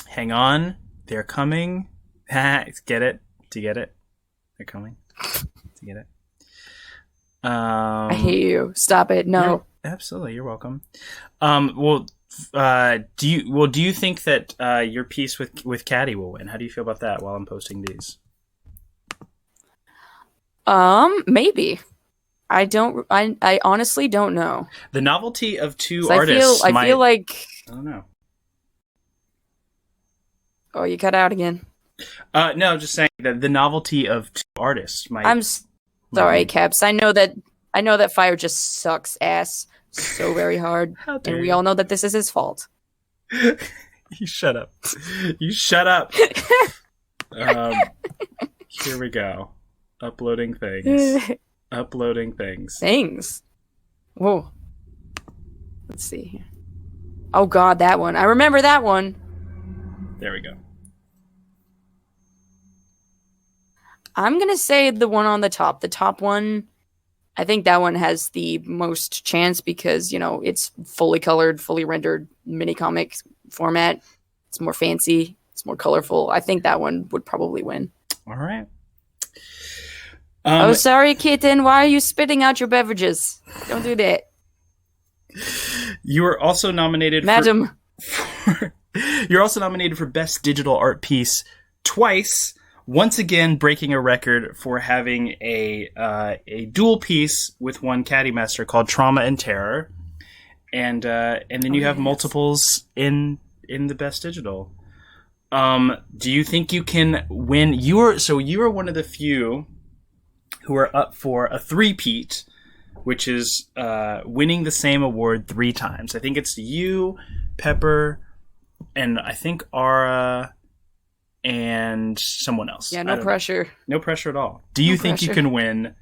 Hang on, they're coming. Get it? Do you get it? They're coming. Do you get it? I hate you. Stop it. No. Absolutely, you're welcome. Do you think that your piece with Caddy will win? How do you feel about that while I'm posting these? Maybe. I honestly don't know. The novelty of 2 artists. I feel like I don't know. Oh, you cut out again. No, just saying that the novelty of 2 artists might. I'm sorry, Caps. I know that Fire just sucks ass so very hard, and we all know that this is his fault. You shut up. You shut up. Here we go. Uploading things. Things. Whoa. Let's see here. Oh god, that one. I remember that one. There we go. I'm going to say the one on the top. The top one, I think that one has the most chance because, it's fully colored, fully rendered mini comic format. It's more fancy. It's more colorful. I think that one would probably win. All right. Oh, sorry, Kitten. Why are you spitting out your beverages? Don't do that. You were also nominated Madam. You're also nominated for Best Digital Art Piece twice. Once again, breaking a record for having a dual piece with one Caddy Master called Trauma and Terror, and then you have multiples in the Best Digital. Do you think you can win? You are one of the few who are up for a 3-peat, which is winning the same award 3 times. I think it's you, Pepper, and I think Ara. And someone else. Yeah, no pressure. No pressure at all. Do you think you can win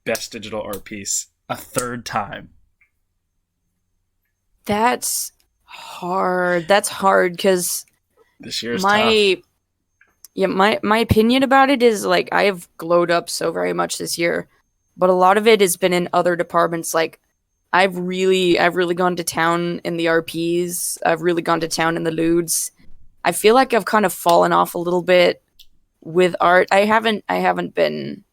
Best Digital Art Piece a 3rd time? That's hard. That's hard because this year's tough. Yeah, my opinion about it is like I have glowed up so very much this year, but a lot of it has been in other departments. Like I've really gone to town in the RPs. I've really gone to town in the lewds. I feel like I've kind of fallen off a little bit with art. I haven't been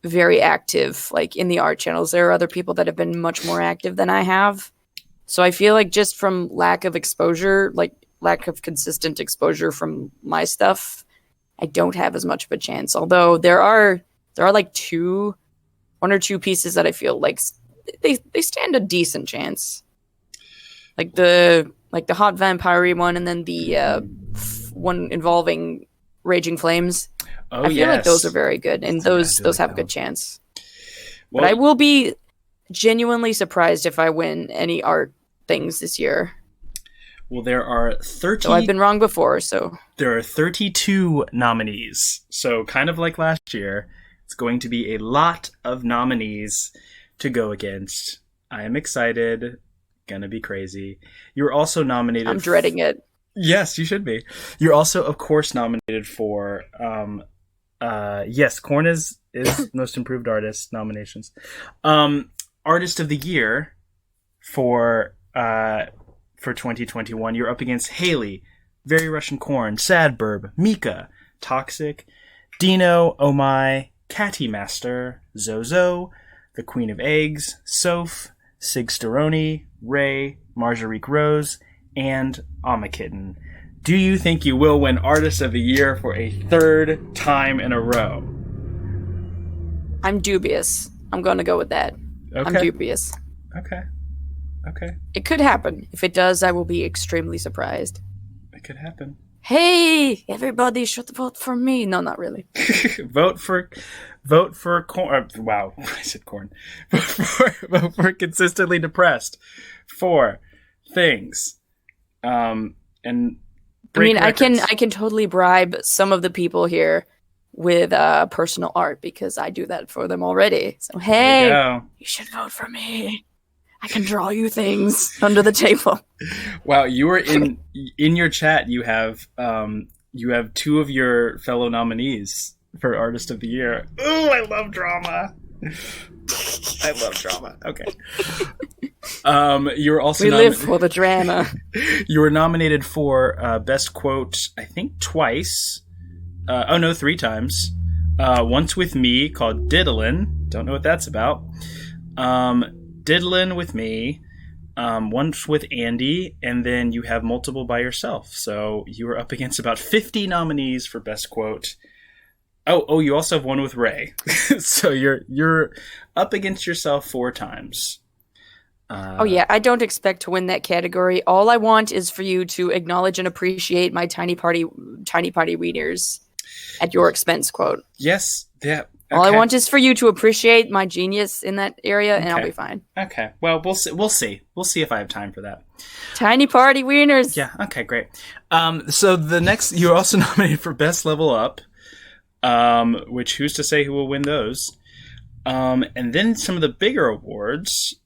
very active like in the art channels. There are other people that have been much more active than I have. So I feel like just from lack of exposure, like lack of consistent exposure from my stuff, I don't have as much of a chance. Although there are like 1 or 2 pieces that I feel like they stand a decent chance. Like the hot vampire one, and then the one involving Raging Flames. Oh, I feel like those are very good, and those like have a that good one. chance. Well, But I will be genuinely surprised if I win any art things this year. well, there are 30. So I've been wrong before, so... There are 32 nominees. So kind of like last year, it's going to be a lot of nominees to go against. I am excited. Gonna be crazy. You're also nominated. I'm dreading it. Yes, you should be. You're also, of course, nominated for. Yes, Korn is Most Improved Artist nominations. Artist of the Year for 2021. You're up against Haley, Very Russian Corn, Sad Burb, Mika, Toxic, Dino, Oh My, Catty Master, Zozo, The Queen of Eggs, Soph, Sig Steroni, Ray, Marjorique Rose, and Amakitten. Do you think you will win Artist of the Year for a third time in a row? I'm dubious. I'm going to go with that. Okay. I'm dubious. Okay. It could happen. If it does, I will be extremely surprised. It could happen. Hey, everybody should vote for me. No, not really. Vote for Corn. Wow, I said Corn. Vote for Consistently Depressed. 4 things. And break I records. can totally bribe some of the people here with personal art because I do that for them already. So There hey, you go. you should vote for me. I can draw you things under the table. Wow, you were in your chat. You have 2 of your fellow nominees for Artist of the Year. Ooh, I love drama. I love drama. Okay. You were also We live for the drama. You were nominated for Best Quote, I think twice. 3 times. Once with me, called Diddlin'. Don't know what that's about. Diddlin' with me. Once with Andy, and then you have multiple by yourself. So you were up against about 50 nominees for Best Quote. Oh, you also have one with Ray. So you're up against yourself 4 times. Oh yeah, I don't expect to win that category. All I want is for you to acknowledge and appreciate my tiny party wieners at your expense. Quote. Yes. Yeah. Okay. All I want is for you to appreciate my genius in that area, and I'll Okay. be fine. Okay. Well, we'll see. We'll see if I have time for that. Tiny party wieners. Yeah. Okay. Great. So the next, you're also nominated for Best Level Up. Which who's to say who will win those? And then some of the bigger awards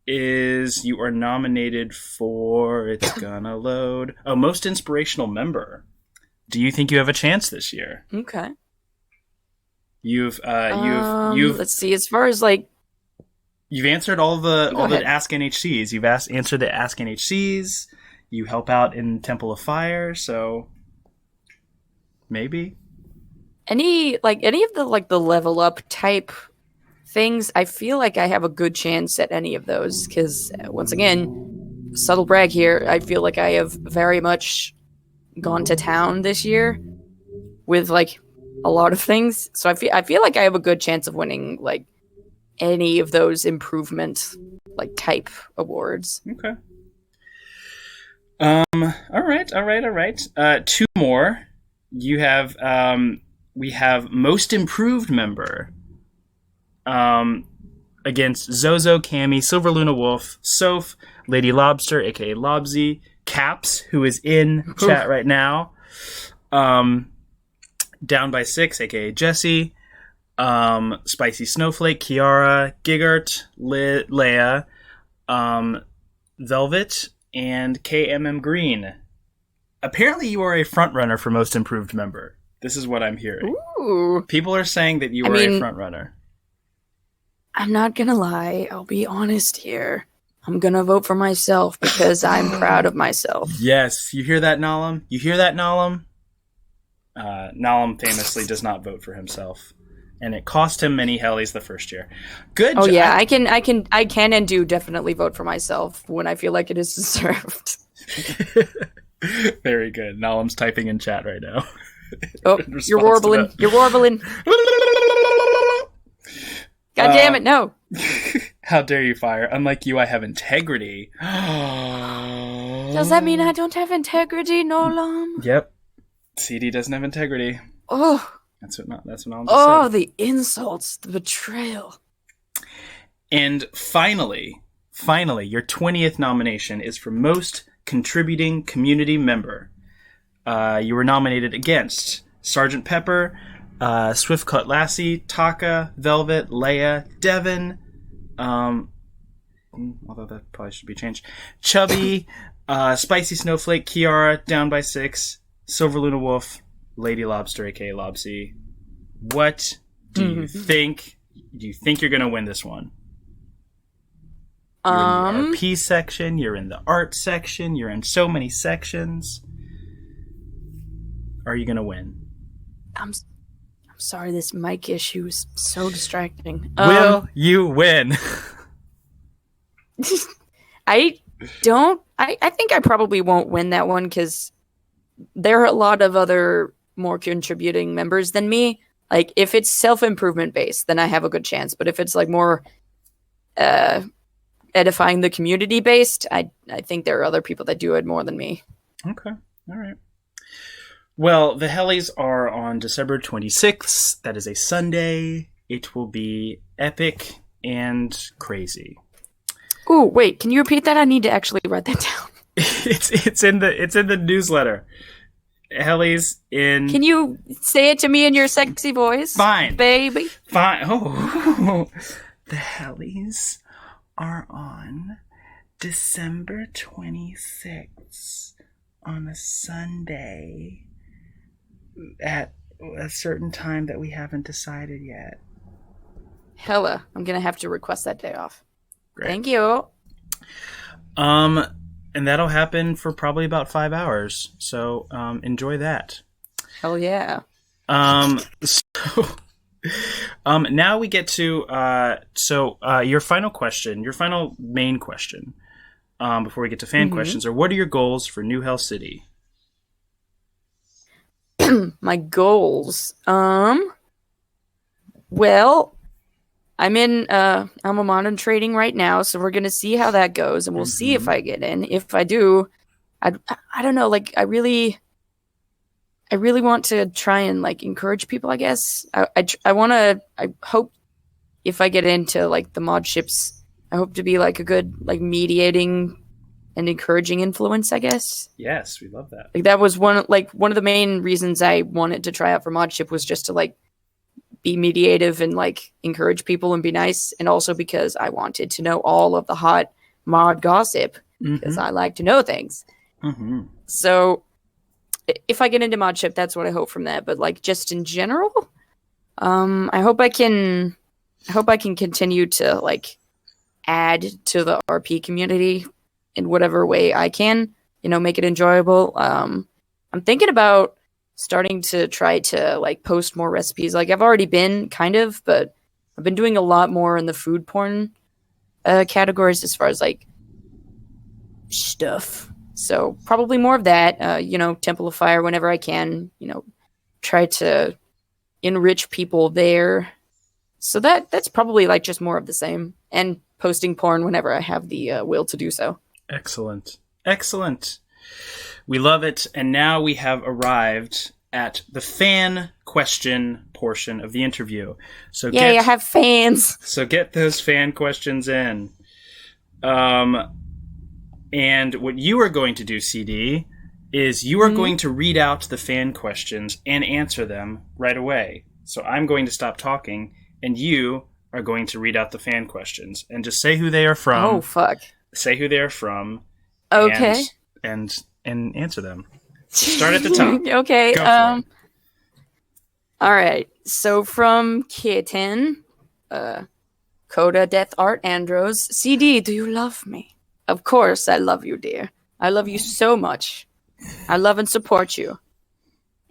is you are nominated for. It's gonna load. Oh, Most Inspirational Member. Do you think you have a chance this year? Okay. You've Let's see. As far as like, you've answered all the ahead. Ask NHCs. You've answered the Ask NHCs. You help out in Temple of Fire, so maybe any of the level up type things, I feel like I have a good chance at any of those. Because once again, subtle brag here, I feel like I have very much gone to town this year with like a lot of things. So I feel like I have a good chance of winning like any of those improvement like type awards. Okay. All right. 2 more. You have we have Most Improved Member. Against Zozo, Cammy, Silver Luna Wolf, Soph, Lady Lobster, aka Lobsy, Caps, who is in chat right now. Down by 6, aka Jessie, Spicy Snowflake, Kiara, Gigart, Leia, Velvet, and KMM Green. Apparently you are a frontrunner for Most Improved Member. This is what I'm hearing. Ooh. People are saying that you are a frontrunner. I'm not gonna lie, I'll be honest here. I'm gonna vote for myself because I'm proud of myself. Yes, you hear that, Nalam? You hear that, Nalam? Nalam famously does not vote for himself, and it cost him many hellies the first year. Good. Oh yeah, I can and do definitely vote for myself when I feel like it is deserved. Very good. Nalam's typing in chat right now. Oh, you're warbling. You're warbling. God damn it, no. How dare you, Fire? Unlike you, I have integrity. Does that mean I don't have integrity, Nolam? Yep. CD doesn't have integrity. Oh, That's what Nala oh, said. the insults, the betrayal. And finally, your 20th nomination is for Most Contributing Community Member. You were nominated against Sergeant Pepper, Swiftcut Lassie, Taka, Velvet, Leia, Devin, although that probably should be changed, Chubby, Spicy Snowflake, Kiara, Down by 6, Silver Luna Wolf, Lady Lobster, aka Lobsy. What do you think? Do you think you're going to win this one? You're in the RP section. You're in the art section. You're in so many sections. Are you going to win? I'm sorry, this mic issue is so distracting. Will you win? I think I probably won't win that one because there are a lot of other more contributing members than me. Like, if it's self-improvement based, then I have a good chance. But if it's like more edifying the community based, I think there are other people that do it more than me. Okay. All right. Well, the Hellies are on December 26th. That is a Sunday. It will be epic and crazy. Ooh, wait, can you repeat that? I need to actually write that down. It's in the newsletter. Hellies in. Can you say it to me in your sexy voice? Fine. Baby. Fine. Oh. The Hellies are on December 26th on a Sunday at a certain time that we haven't decided yet. Hella. I'm going to have to request that day off. Great. Thank you. And that'll happen for probably about 5 hours. So enjoy that. Hell yeah. Now we get to your final question, your final main question, before we get to fan questions, are what are your goals for New Hell City? My goals. Well, I'm in I'm a modern trading right now, so we're gonna see how that goes, and we'll see if I get in. If I do, I don't know, like I really want to try and like encourage people, I guess. I hope if I get into like the mod ships, I hope to be like a good like mediating and encouraging influence, I guess. Yes, we love that. Like that was one of the main reasons I wanted to try out for mod ship was just to like be mediative and like encourage people and be nice, and also because I wanted to know all of the hot mod gossip because I like to know things. So if I get into mod ship, that's what I hope from that. But like just in general, I hope I can continue to like add to the RP community in whatever way I can, make it enjoyable. I'm thinking about starting to try to like post more recipes. Like I've already been kind of, but I've been doing a lot more in the food porn categories as far as like stuff. So probably more of that, Temple of Fire whenever I can, try to enrich people there. So that's probably like just more of the same, and posting porn whenever I have the will to do so. Excellent. We love it. And now we have arrived at the fan question portion of the interview. So I have fans. So get those fan questions in. And what you are going to do, CD, is you are going to read out the fan questions and answer them right away. So I'm going to stop talking, and you are going to read out the fan questions and just say who they are from. Oh, fuck. Say who they are from. Okay. And answer them. Start at the top. Okay. Go for it. All right. So from Kitten, Coda, Death Art, Andros, CD, do you love me? Of course I love you, dear. I love you so much. I love and support you.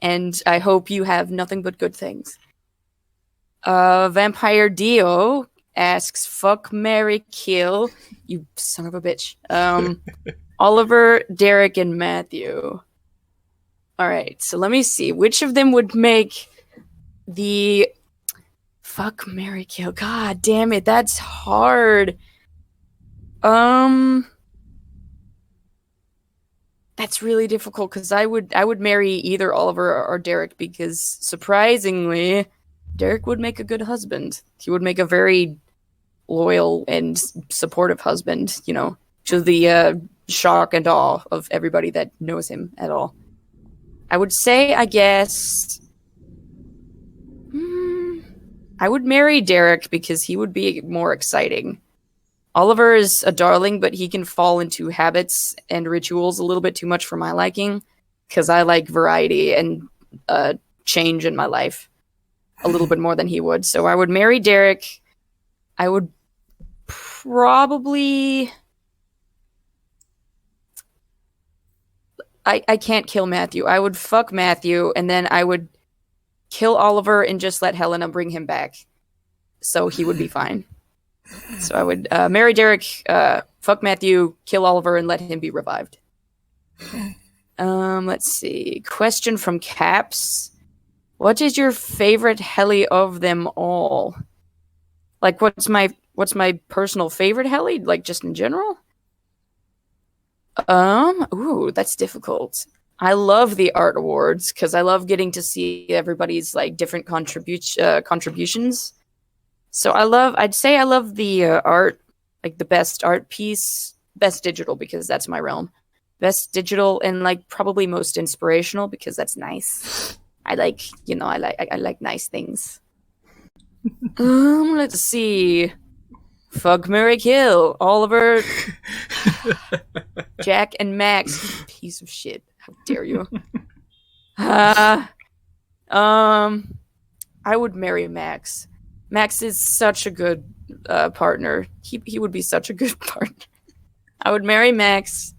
And I hope you have nothing but good things. Vampire Dio asks, fuck, marry, kill. You son of a bitch. Oliver, Derek, and Matthew. All right, so let me see. Which of them would make the fuck, marry, kill? God damn it, that's hard. That's really difficult because I would marry either Oliver or Derek because surprisingly, Derek would make a good husband. He would make a very loyal and supportive husband, you know, to the shock and awe of everybody that knows him at all. I would say, I guess, I would marry Derek because he would be more exciting. Oliver is a darling, but he can fall into habits and rituals a little bit too much for my liking, because I like variety and change in my life a little bit more than he would. So I would marry Derek. I would probably... I can't kill Matthew. I would fuck Matthew, and then I would kill Oliver and just let Helena bring him back. So he would be fine. So I would marry Derek, fuck Matthew, kill Oliver, and let him be revived. Let's see. Question from Caps. What is your favorite heli of them all? Like, what's my personal favorite heli? Like, just in general? Ooh, that's difficult. I love the art awards because I love getting to see everybody's like different contributions. So I'd say I love the art, like the best art piece, best digital because that's my realm. Best digital and like probably most inspirational because that's nice. I like nice things. Let's see. Fuck, marry, kill. Oliver, Jack, and Max. You piece of shit. How dare you? I would marry Max. Max is such a good partner. He would be such a good partner. I would marry Max.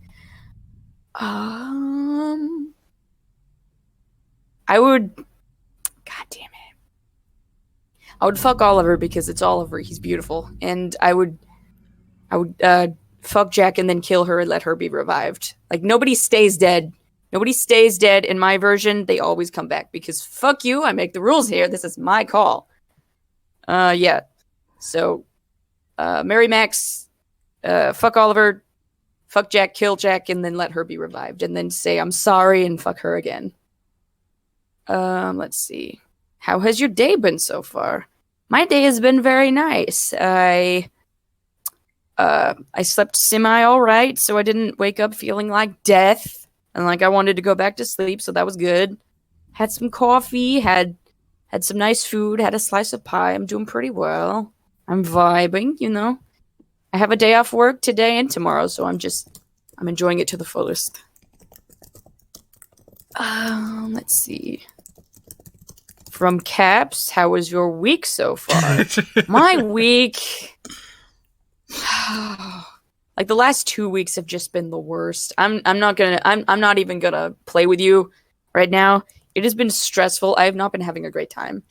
I would... God damn it. I would fuck Oliver because it's Oliver. He's beautiful. And I would fuck Jack and then kill her and let her be revived. Like, nobody stays dead. Nobody stays dead in my version. They always come back because fuck you. I make the rules here. This is my call. Yeah. So, marry Max, fuck Oliver, fuck Jack, kill Jack, and then let her be revived. And then say, I'm sorry, and fuck her again. Let's see. How has your day been so far? My day has been very nice. I slept semi all right, so I didn't wake up feeling like death and like I wanted to go back to sleep, so that was good. Had some coffee, had some nice food, had a slice of pie. I'm doing pretty well. I'm vibing, you know. I have a day off work today and tomorrow, so I'm enjoying it to the fullest. Let's see. From Caps, how was your week so far? My week... like, the last 2 weeks have just been the worst. I'm not even gonna play with you right now. It has been stressful. I have not been having a great time.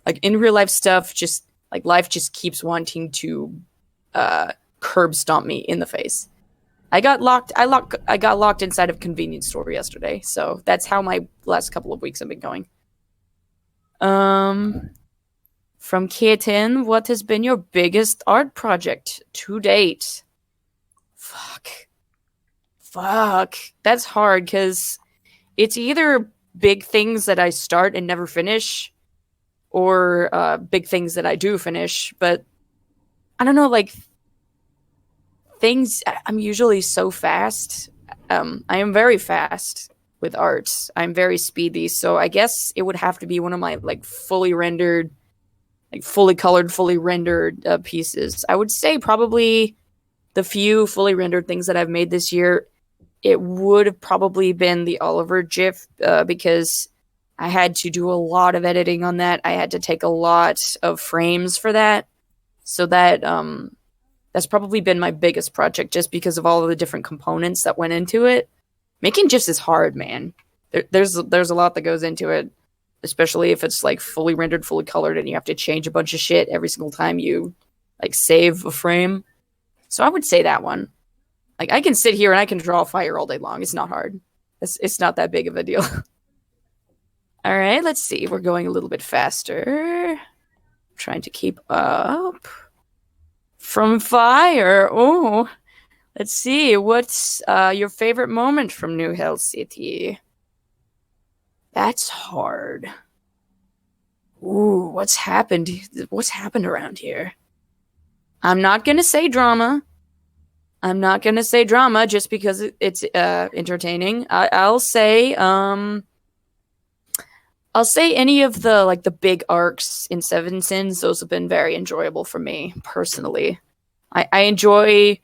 Like, in real life stuff, just, like, life just keeps wanting to curb stomp me in the face. I got locked inside of a convenience store yesterday, so that's how my last couple of weeks have been going. From Kitten, what has been your biggest art project to date? Fuck. That's hard, because it's either big things that I start and never finish, or big things that I do finish, but I don't know, like, things, I'm usually so fast. I am very fast with art. I'm very speedy, so I guess it would have to be one of my, like, fully rendered, like, fully colored, fully rendered pieces. I would say probably the few fully rendered things that I've made this year, it would have probably been the Oliver GIF, because I had to do a lot of editing on that. I had to take a lot of frames for that. So that that's probably been my biggest project, just because of all of the different components that went into it. Making GIFs is hard, man. There's a lot that goes into it, especially if it's like fully rendered, fully colored, and you have to change a bunch of shit every single time you like save a frame. So I would say that one. Like, I can sit here and I can draw fire all day long. It's not hard. It's not that big of a deal. All right, let's see. We're going a little bit faster. Trying to keep up. From Fire. Oh, Let's see. What's your favorite moment from New Hell City? That's hard. Ooh, what's happened? What's happened around here? I'm not gonna say drama. I'm not gonna say drama just because it's entertaining. I'll say any of the big arcs in Seven Sins. Those have been very enjoyable for me personally. I enjoy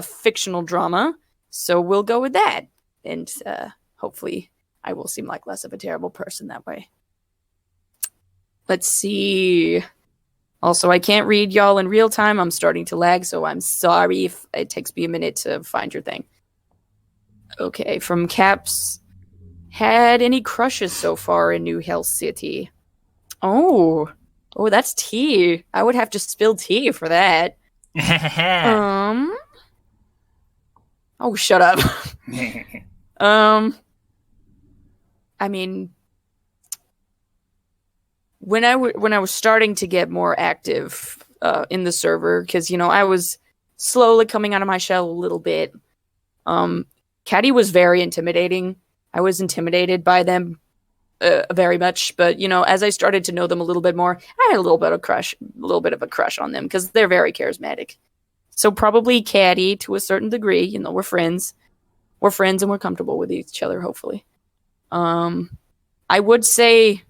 fictional drama, so we'll go with that, and hopefully I will seem like less of a terrible person that way. Let's see. Also, I can't read y'all in real time. I'm starting to lag, so I'm sorry if it takes me a minute to find your thing. Okay, from Caps. Had any crushes so far in New Hell City? Oh, that's tea. I would have to spill tea for that. Oh, shut up. I mean, when I was starting to get more active in the server, because I was slowly coming out of my shell a little bit. Caddy was very intimidating. I was intimidated by them very much, but as I started to know them a little bit more, I had a little bit of a crush on them because they're very charismatic. So probably Caddy to a certain degree. We're friends. We're friends and we're comfortable with each other, hopefully. I would say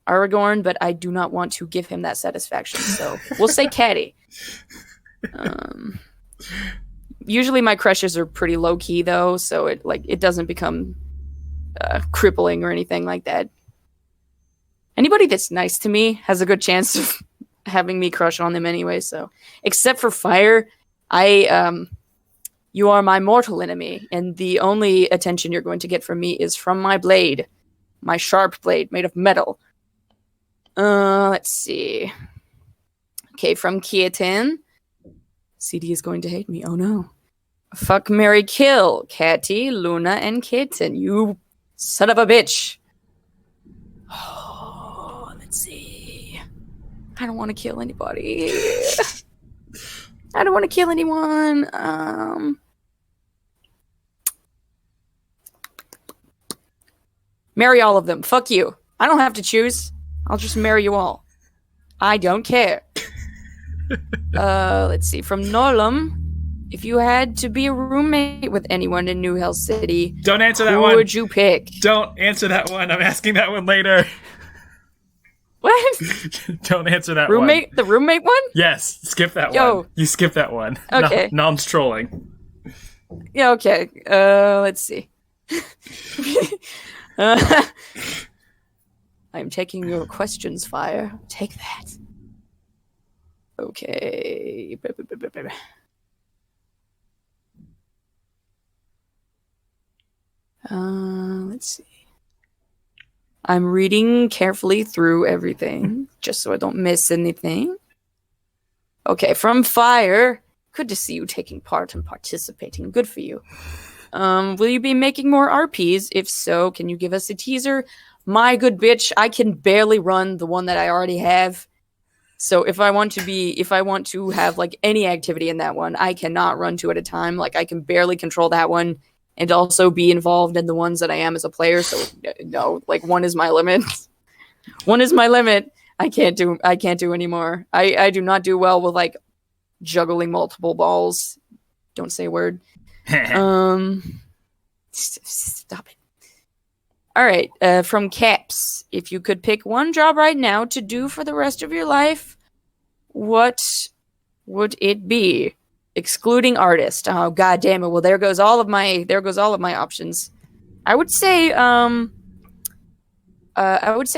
Aragorn, but I do not want to give him that satisfaction, so we'll say Caddy. Usually my crushes are pretty low key though, so it doesn't become crippling or anything like that. Anybody that's nice to me has a good chance of having me crush on them anyway. So, except for Fire, you are my mortal enemy, and the only attention you're going to get from me is from my blade, my sharp blade made of metal. Let's see. Okay, from Kietan. CD is going to hate me. Oh no. Fuck, marry, kill. Catty, Luna, and Kitten. You son of a bitch. Oh, let's see. I don't want to kill anybody. I don't want to kill anyone. Marry all of them. Fuck you. I don't have to choose. I'll just marry you all. I don't care. Let's see. From Norlum. If you had to be a roommate with anyone in New Hell City, don't answer that one. Who would you pick? Don't answer that one. I'm asking that one later. What? Don't answer that roommate, one. The roommate one? Yes. Skip that one. You skip that one. Okay. Nom's trolling. Yeah, okay. Let's see. I'm taking your questions, Fire. Take that. Okay. Let's see. I'm reading carefully through everything, just so I don't miss anything. Okay, from Fire. Good to see you taking part and participating. Good for you. Will you be making more RPs? If so, can you give us a teaser? My good bitch, I can barely run the one that I already have. So if I want to have like any activity in that one, I cannot run two at a time. Like I can barely control that one and also be involved in the ones that I am as a player. So no, like one is my limit. One is my limit. I can't do anymore. I do not do well with like juggling multiple balls. Don't say a word. Stop it. All right, from Caps. If you could pick one job right now to do for the rest of your life, what would it be? Excluding artist. Oh god damn it. Well, there goes all of my options. I would say a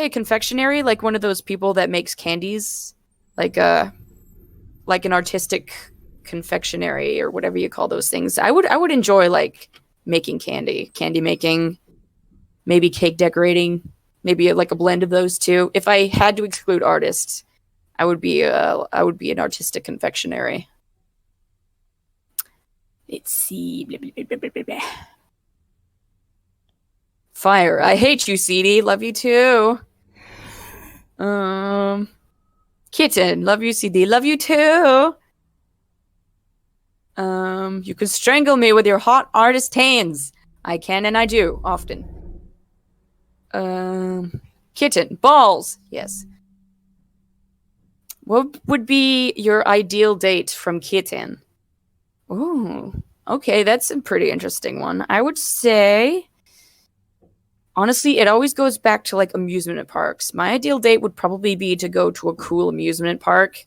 confectionery, like one of those people that makes candies, like an artistic confectionery or whatever you call those things. I would enjoy like making candy making, maybe cake decorating, maybe like a blend of those two. If I had to exclude artists, I would be an artistic confectionery. Let's see. Blah, blah, blah, blah, blah. Fire. I hate you, CD. Love you too. Kitten. Love you, CD. Love you too. You can strangle me with your hot artist hands. I can and I do, often. Kitten. Balls. Yes. What would be your ideal date from Kitten? Ooh. Okay, that's a pretty interesting one. I would say... Honestly, it always goes back to, like, amusement parks. My ideal date would probably be to go to a cool amusement park.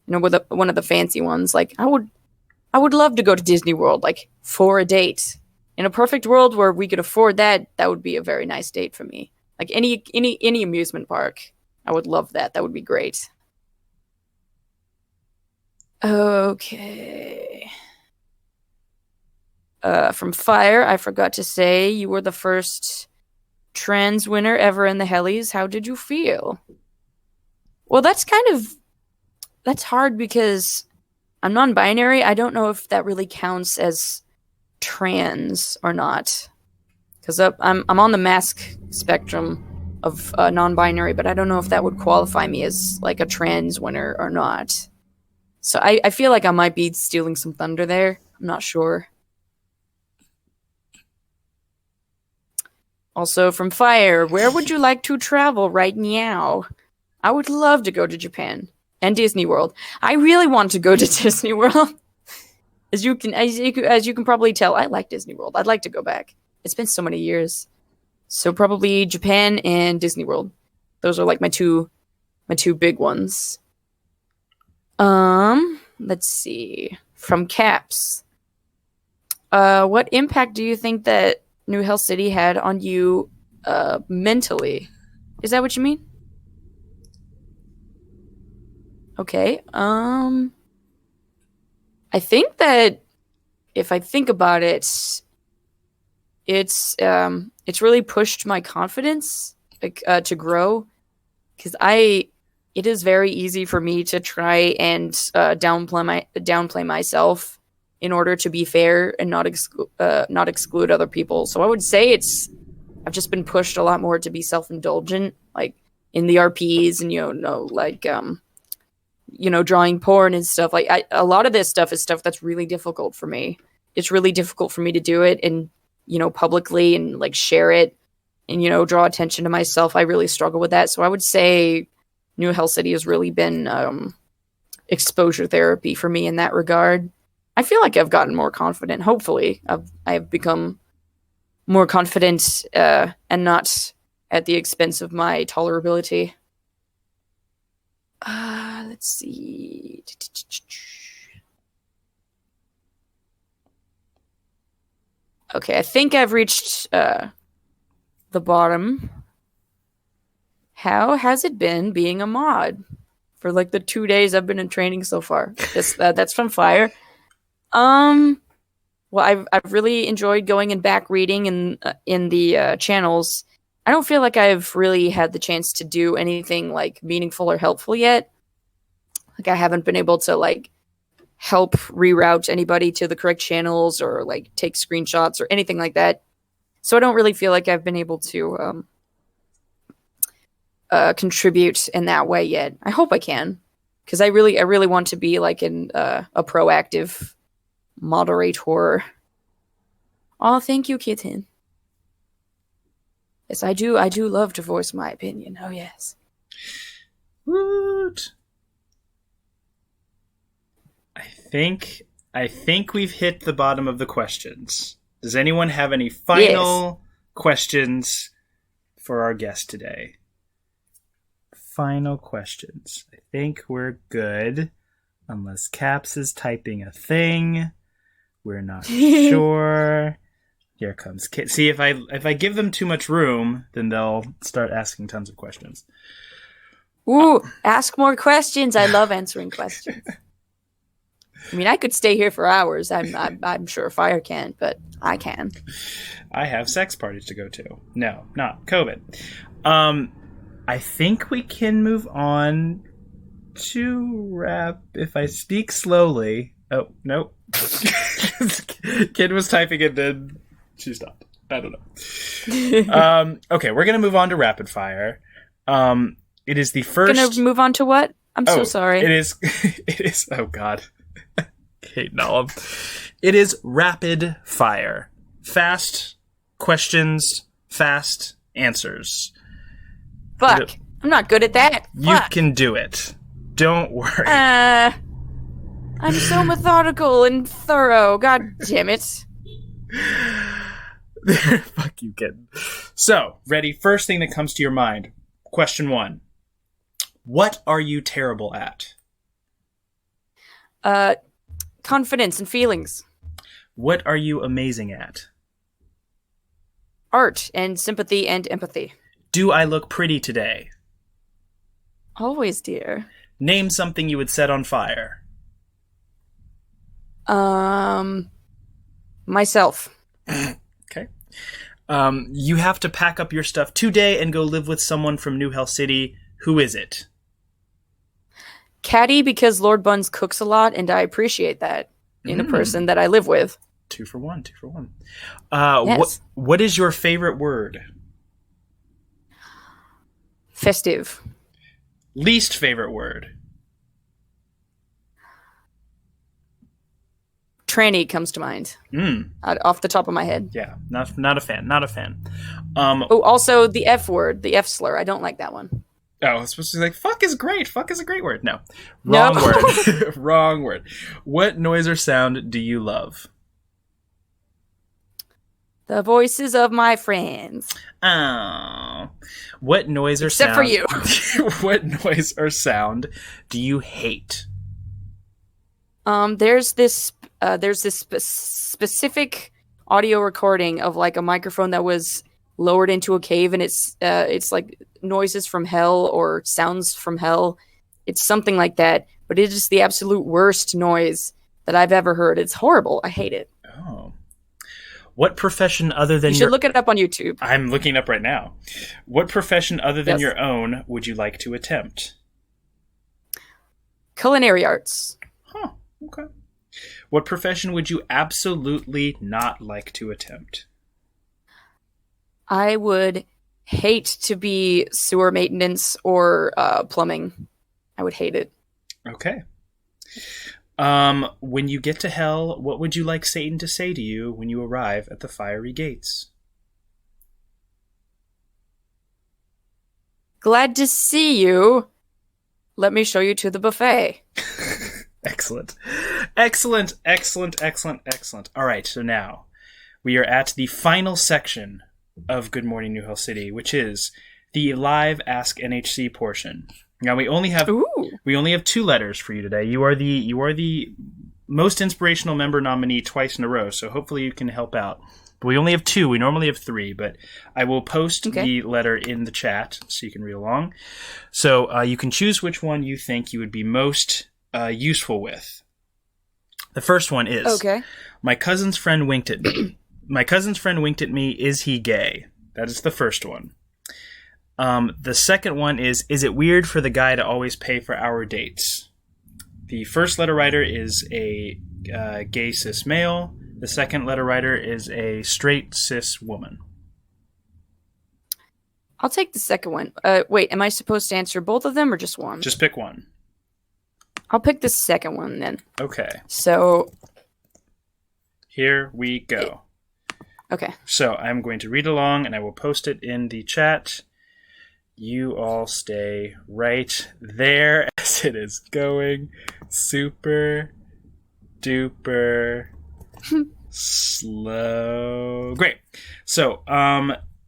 You know, with one of the fancy ones. Like, I would love to go to Disney World, like, for a date. In a perfect world where we could afford that, that would be a very nice date for me. Like, any amusement park. I would love that. That would be great. Okay. From Fire, I forgot to say, you were the first trans winner ever in the Hellies. How did you feel? Well, that's hard because I'm non-binary. I don't know if that really counts as trans or not. Because I'm on the mask spectrum of non-binary, but I don't know if that would qualify me as like a trans winner or not. So I feel like I might be stealing some thunder there. I'm not sure. Also from Fire, where would you like to travel right now? I would love to go to Japan and Disney World. I really want to go to Disney World. As you can probably tell, I like Disney World. I'd like to go back. It's been so many years. So probably Japan and Disney World. Those are like my two big ones. Let's see. From Caps. What impact do you think that New Hell City had on you mentally? Is that what you mean? Okay. I think that if I think about it, it's really pushed my confidence to grow, because it is very easy for me to try and downplay myself in order to be fair and not exclude other people. So I would say I've just been pushed a lot more to be self-indulgent, like in the RPs and drawing porn and stuff. Like a lot of this stuff is stuff that's really difficult for me. It's really difficult for me to do it and publicly and like share it and draw attention to myself. I really struggle with that. So I would say New Hell City has really been exposure therapy for me in that regard. I feel like I've gotten more confident. Hopefully, I've become more confident and not at the expense of my tolerability. Let's see. Okay, I think I've reached the bottom. How has it been being a mod for like the 2 days I've been in training so far? That's from Fire. Well, I've really enjoyed going and back reading in the channels. I don't feel like I've really had the chance to do anything like meaningful or helpful yet. Like I haven't been able to like help reroute anybody to the correct channels or like take screenshots or anything like that. So I don't really feel like I've been able to contribute in that way yet. I hope I can, because I really want to be like a proactive moderator. Oh, thank you, kitten. Yes, I do love to voice my opinion. Oh yes. Woot. I think we've hit the bottom of the questions. Does anyone have any final questions for our guest today? Final questions. I think we're good. Unless Caps is typing a thing. We're not sure. Here comes Kit. See, if I give them too much room, then they'll start asking tons of questions. Ooh, ask more questions. I love answering questions. I mean, I could stay here for hours. I'm sure Fire can't, but I can. I have sex parties to go to. No, not COVID. I think we can move on to wrap. If I speak slowly. Oh, nope. Kid was typing and then she stopped. I don't know. Okay, we're going to move on to rapid fire. It is the first... Going to move on to what? I'm so sorry. It is... oh, God. Hate Nollum. It is rapid fire. Fast questions, fast answers. Fuck. I'm not good at that. You Fuck. can do it. Don't worry. I'm so methodical and thorough. God damn it. Fuck you, kid. So, ready? First thing that comes to your mind. Question 1. What are you terrible at? Confidence and feelings. What are you amazing at? Art and sympathy and empathy. Do I look pretty today? Always, dear. Name something you would set on fire. Myself. Okay. You have to pack up your stuff today and go live with someone from New Hell City. Who is it? Caddy, because Lord Buns cooks a lot, and I appreciate that in a person that I live with. 2 for 1. 2 for 1. Yes. What is your favorite word? Festive. Least favorite word? Tranny comes to mind. Off the top of my head. Yeah, not a fan. Not a fan. Also the F word, the F slur. I don't like that one. Oh, I was supposed to be like, fuck is great. Fuck is a great word. No. Wrong word. Wrong word. What noise or sound do you love? The voices of my friends. Oh. What noise or sound... Except for you. What noise or sound do you hate? There's this specific audio recording of like a microphone that was lowered into a cave, and it's like noises from hell or sounds from hell. It's something like that, but it is the absolute worst noise that I've ever heard. It's horrible. I hate it. Oh. What profession other than you should look it up on YouTube. I'm looking up right now. What profession other than your own would you like to attempt? Culinary arts. Huh. Okay. What profession would you absolutely not like to attempt? I would hate to be sewer maintenance or plumbing. I would hate it. Okay. When you get to hell, what would you like Satan to say to you when you arrive at the fiery gates? Glad to see you. Let me show you to the buffet. Excellent. Excellent, excellent, excellent, excellent. All right, so now we are at the final section of Good Morning New Hell City, which is the live Ask NHC portion. Now we only have 2 letters for you today. You are the most inspirational member nominee twice in a row, so hopefully you can help out. But we only have 2. We normally have 3, but I will post the letter in the chat so you can read along. So you can choose which one you think you would be most useful with. The first one is, my cousin's friend winked at me. My cousin's friend winked at me. Is he gay? That is the first one. The second one is it weird for the guy to always pay for our dates? The first letter writer is a gay cis male. The second letter writer is a straight cis woman. I'll take the second one. Wait, am I supposed to answer both of them or just one? Just pick one. I'll pick the second one then. Okay. So... here we go. Okay. So I'm going to read along and I will post it in the chat. You all stay right there as it is going super duper slow. Great. So,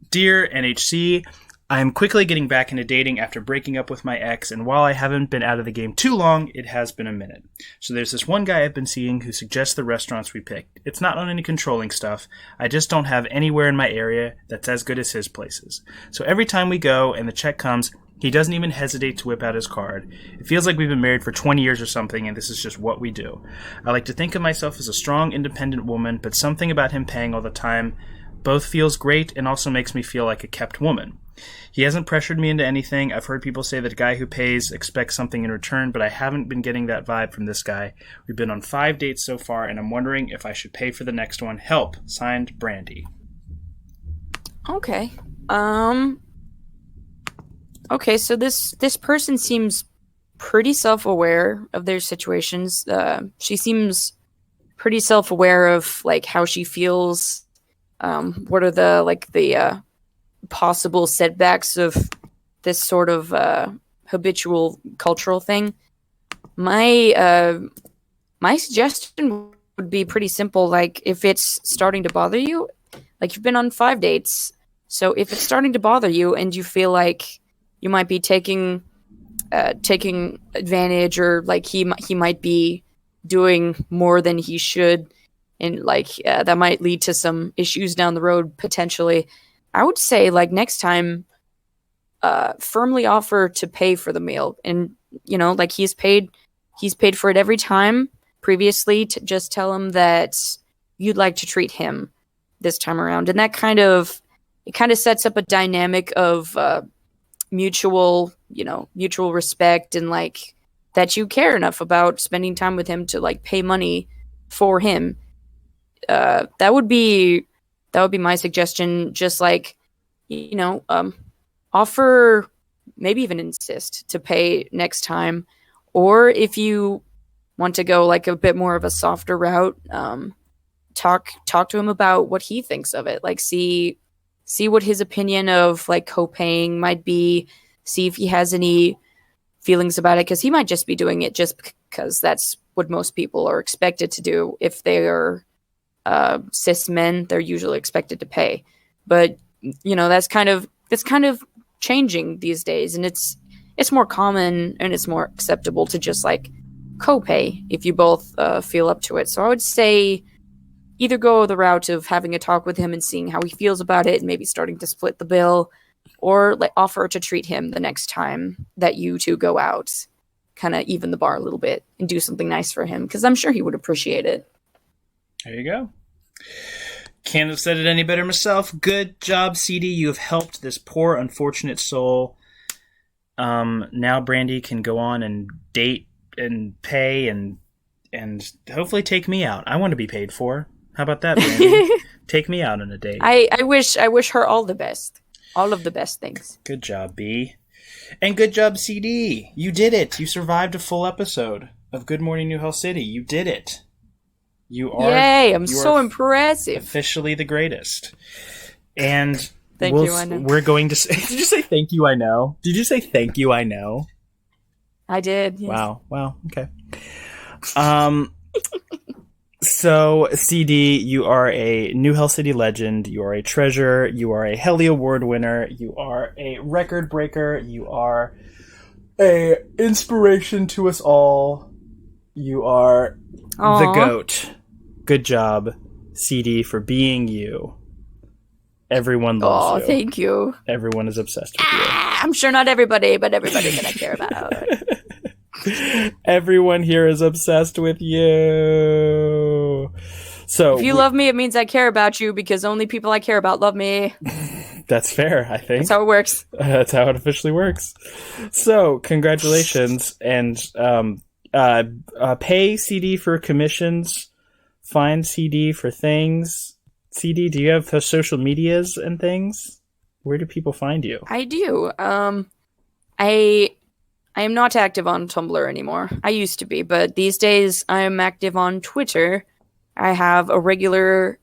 dear NHC, I'm quickly getting back into dating after breaking up with my ex, and while I haven't been out of the game too long, it has been a minute. So there's this one guy I've been seeing who suggests the restaurants we picked. It's not on any controlling stuff. I just don't have anywhere in my area that's as good as his places. So every time we go and the check comes, he doesn't even hesitate to whip out his card. It feels like we've been married for 20 years or something, and this is just what we do. I like to think of myself as a strong, independent woman, but something about him paying all the time both feels great and also makes me feel like a kept woman. He hasn't pressured me into anything. I've heard people say that a guy who pays expects something in return, but I haven't been getting that vibe from this guy. We've been on 5 dates so far, and I'm wondering if I should pay for the next one. Help. Signed, Brandy. Okay. Okay, so this person seems pretty self-aware of their situations. She seems pretty self-aware of like how she feels. What are the possible setbacks of this sort of habitual cultural thing? My suggestion would be pretty simple. Like, if it's starting to bother you, like, you've been on 5 dates, so if it's starting to bother you and you feel like you might be taking advantage, or like he might be doing more than he should, and like that might lead to some issues down the road potentially, I would say, like, next time, firmly offer to pay for the meal. And like, he's paid for it every time previously. To just tell him that you'd like to treat him this time around, and that kind of sets up a dynamic of mutual respect, and like that you care enough about spending time with him to like pay money for him. That would be my suggestion. Just like, offer, maybe even insist to pay next time. Or if you want to go like a bit more of a softer route, talk to him about what he thinks of it. Like, see what his opinion of like co-paying might be. See if he has any feelings about it, because he might just be doing it just because that's what most people are expected to do. If they are cis men, they're usually expected to pay. But that's kind of changing these days, and it's more common and it's more acceptable to just like co-pay if you both feel up to it. So I would say either go the route of having a talk with him and seeing how he feels about it, and maybe starting to split the bill, or like offer to treat him the next time that you two go out, kind of even the bar a little bit and do something nice for him, because I'm sure he would appreciate it. There you go. Can't have said it any better myself. Good job, CD. You have helped this poor, unfortunate soul. Now Brandy can go on and date and pay and hopefully take me out. I want to be paid for. How about that, Brandy? Take me out on a date. I wish her all the best. All of the best things. Good job, B. And good job, CD. You did it. You survived a full episode of Good Morning New Hell City. You did it. Yay, I'm so impressive. Officially the greatest. And thank you, I know. We're going to say, did you say thank you, I know? Did you say thank you, I know? I did. Yes. Wow. Okay. So, CD, you are a New Hell City legend. You are a treasure. You are a Helly Award winner. You are a record breaker. You are a inspiration to us all. You are the GOAT. Good job, CD, for being you. Everyone loves you. Oh, thank you. Everyone is obsessed with you. I'm sure not everybody, but everybody that I care about. Everyone here is obsessed with you. So if you love me, it means I care about you, because only people I care about love me. That's fair, I think. That's how it works. That's how it officially works. So, congratulations, and pay CD for commissions, find CD for things. CD, do you have social medias and things? Where do people find you? I do. I am not active on Tumblr anymore. I used to be, but these days I am active on Twitter. I have a regular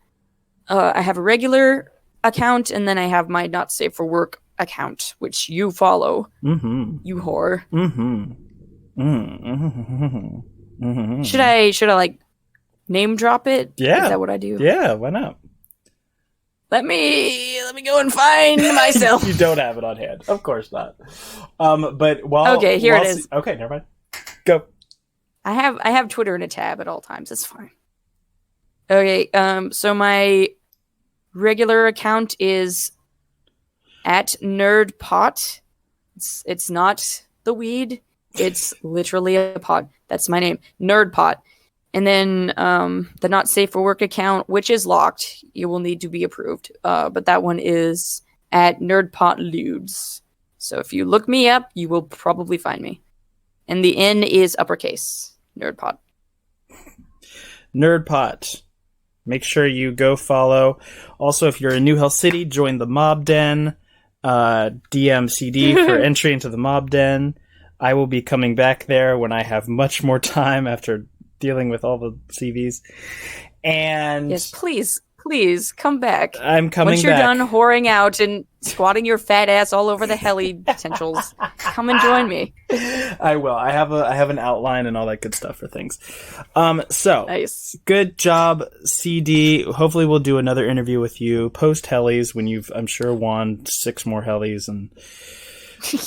account, and then I have my not safe for work account, which you follow. Mm-hmm. You whore. Mm-hmm. Mm-hmm. Mm-hmm. Should I like name drop it? Yeah. Is that what I do? Yeah, why not? Let me go and find myself. You don't have it on hand. Of course not. But okay, here it is. Okay, never mind. Go. I have Twitter in a tab at all times. It's fine. Okay, so my regular account is at nerdpot. It's not the weed. It's literally a pot. That's my name, nerdpot. And then the not safe for work account, which is locked. You will need to be approved. But that one is at nerdpotludes. So if you look me up, you will probably find me. And the N is uppercase. Nerdpot. Nerdpot. Make sure you go follow. Also, if you're in New Hell City, join the Mob Den. DM CD for entry into the Mob Den. I will be coming back there when I have much more time after dealing with all the CVs. And Yes, please come back. I'm coming Once you're back. done whoring out and squatting your fat ass all over the heli potentials, come and join me. I will. I have an outline and all that good stuff for things. So Nice. good job, CD. Hopefully we'll do another interview with you post helis when you've, I'm sure, won 6 more helis, and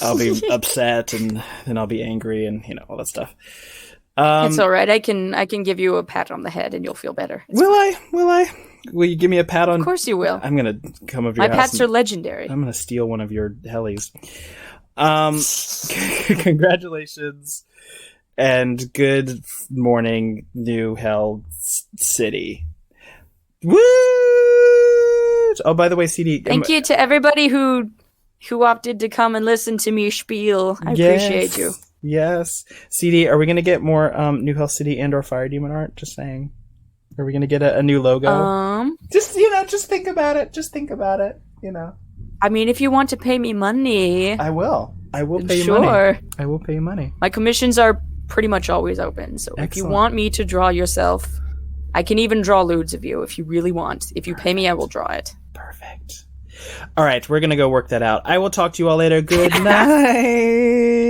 I'll be upset, and then I'll be angry, and all that stuff. It's all right. I can give you a pat on the head and you'll feel better. It's fine. Will I? Will you give me a pat on? Of course you will. I'm gonna come over to My your house. pats are legendary. I'm gonna steal one of your helis. Congratulations and good morning, New Hell City. Woo! Oh, by the way, CD. Thank you to everybody who opted to come and listen to me spiel. I appreciate you. Yes. CD, are we going to get more New Hell City and or Fire Demon art? Just saying. Are we going to get a new logo? Just, just think about it. Just think about it, I mean, if you want to pay me money... I will. I will pay you sure. money. I will pay you money. My commissions are pretty much always open, so if you want me to draw yourself, I can even draw lewds of you if you really want. If you pay me, I will draw it. Perfect. All right, we're going to go work that out. I will talk to you all later. Good night.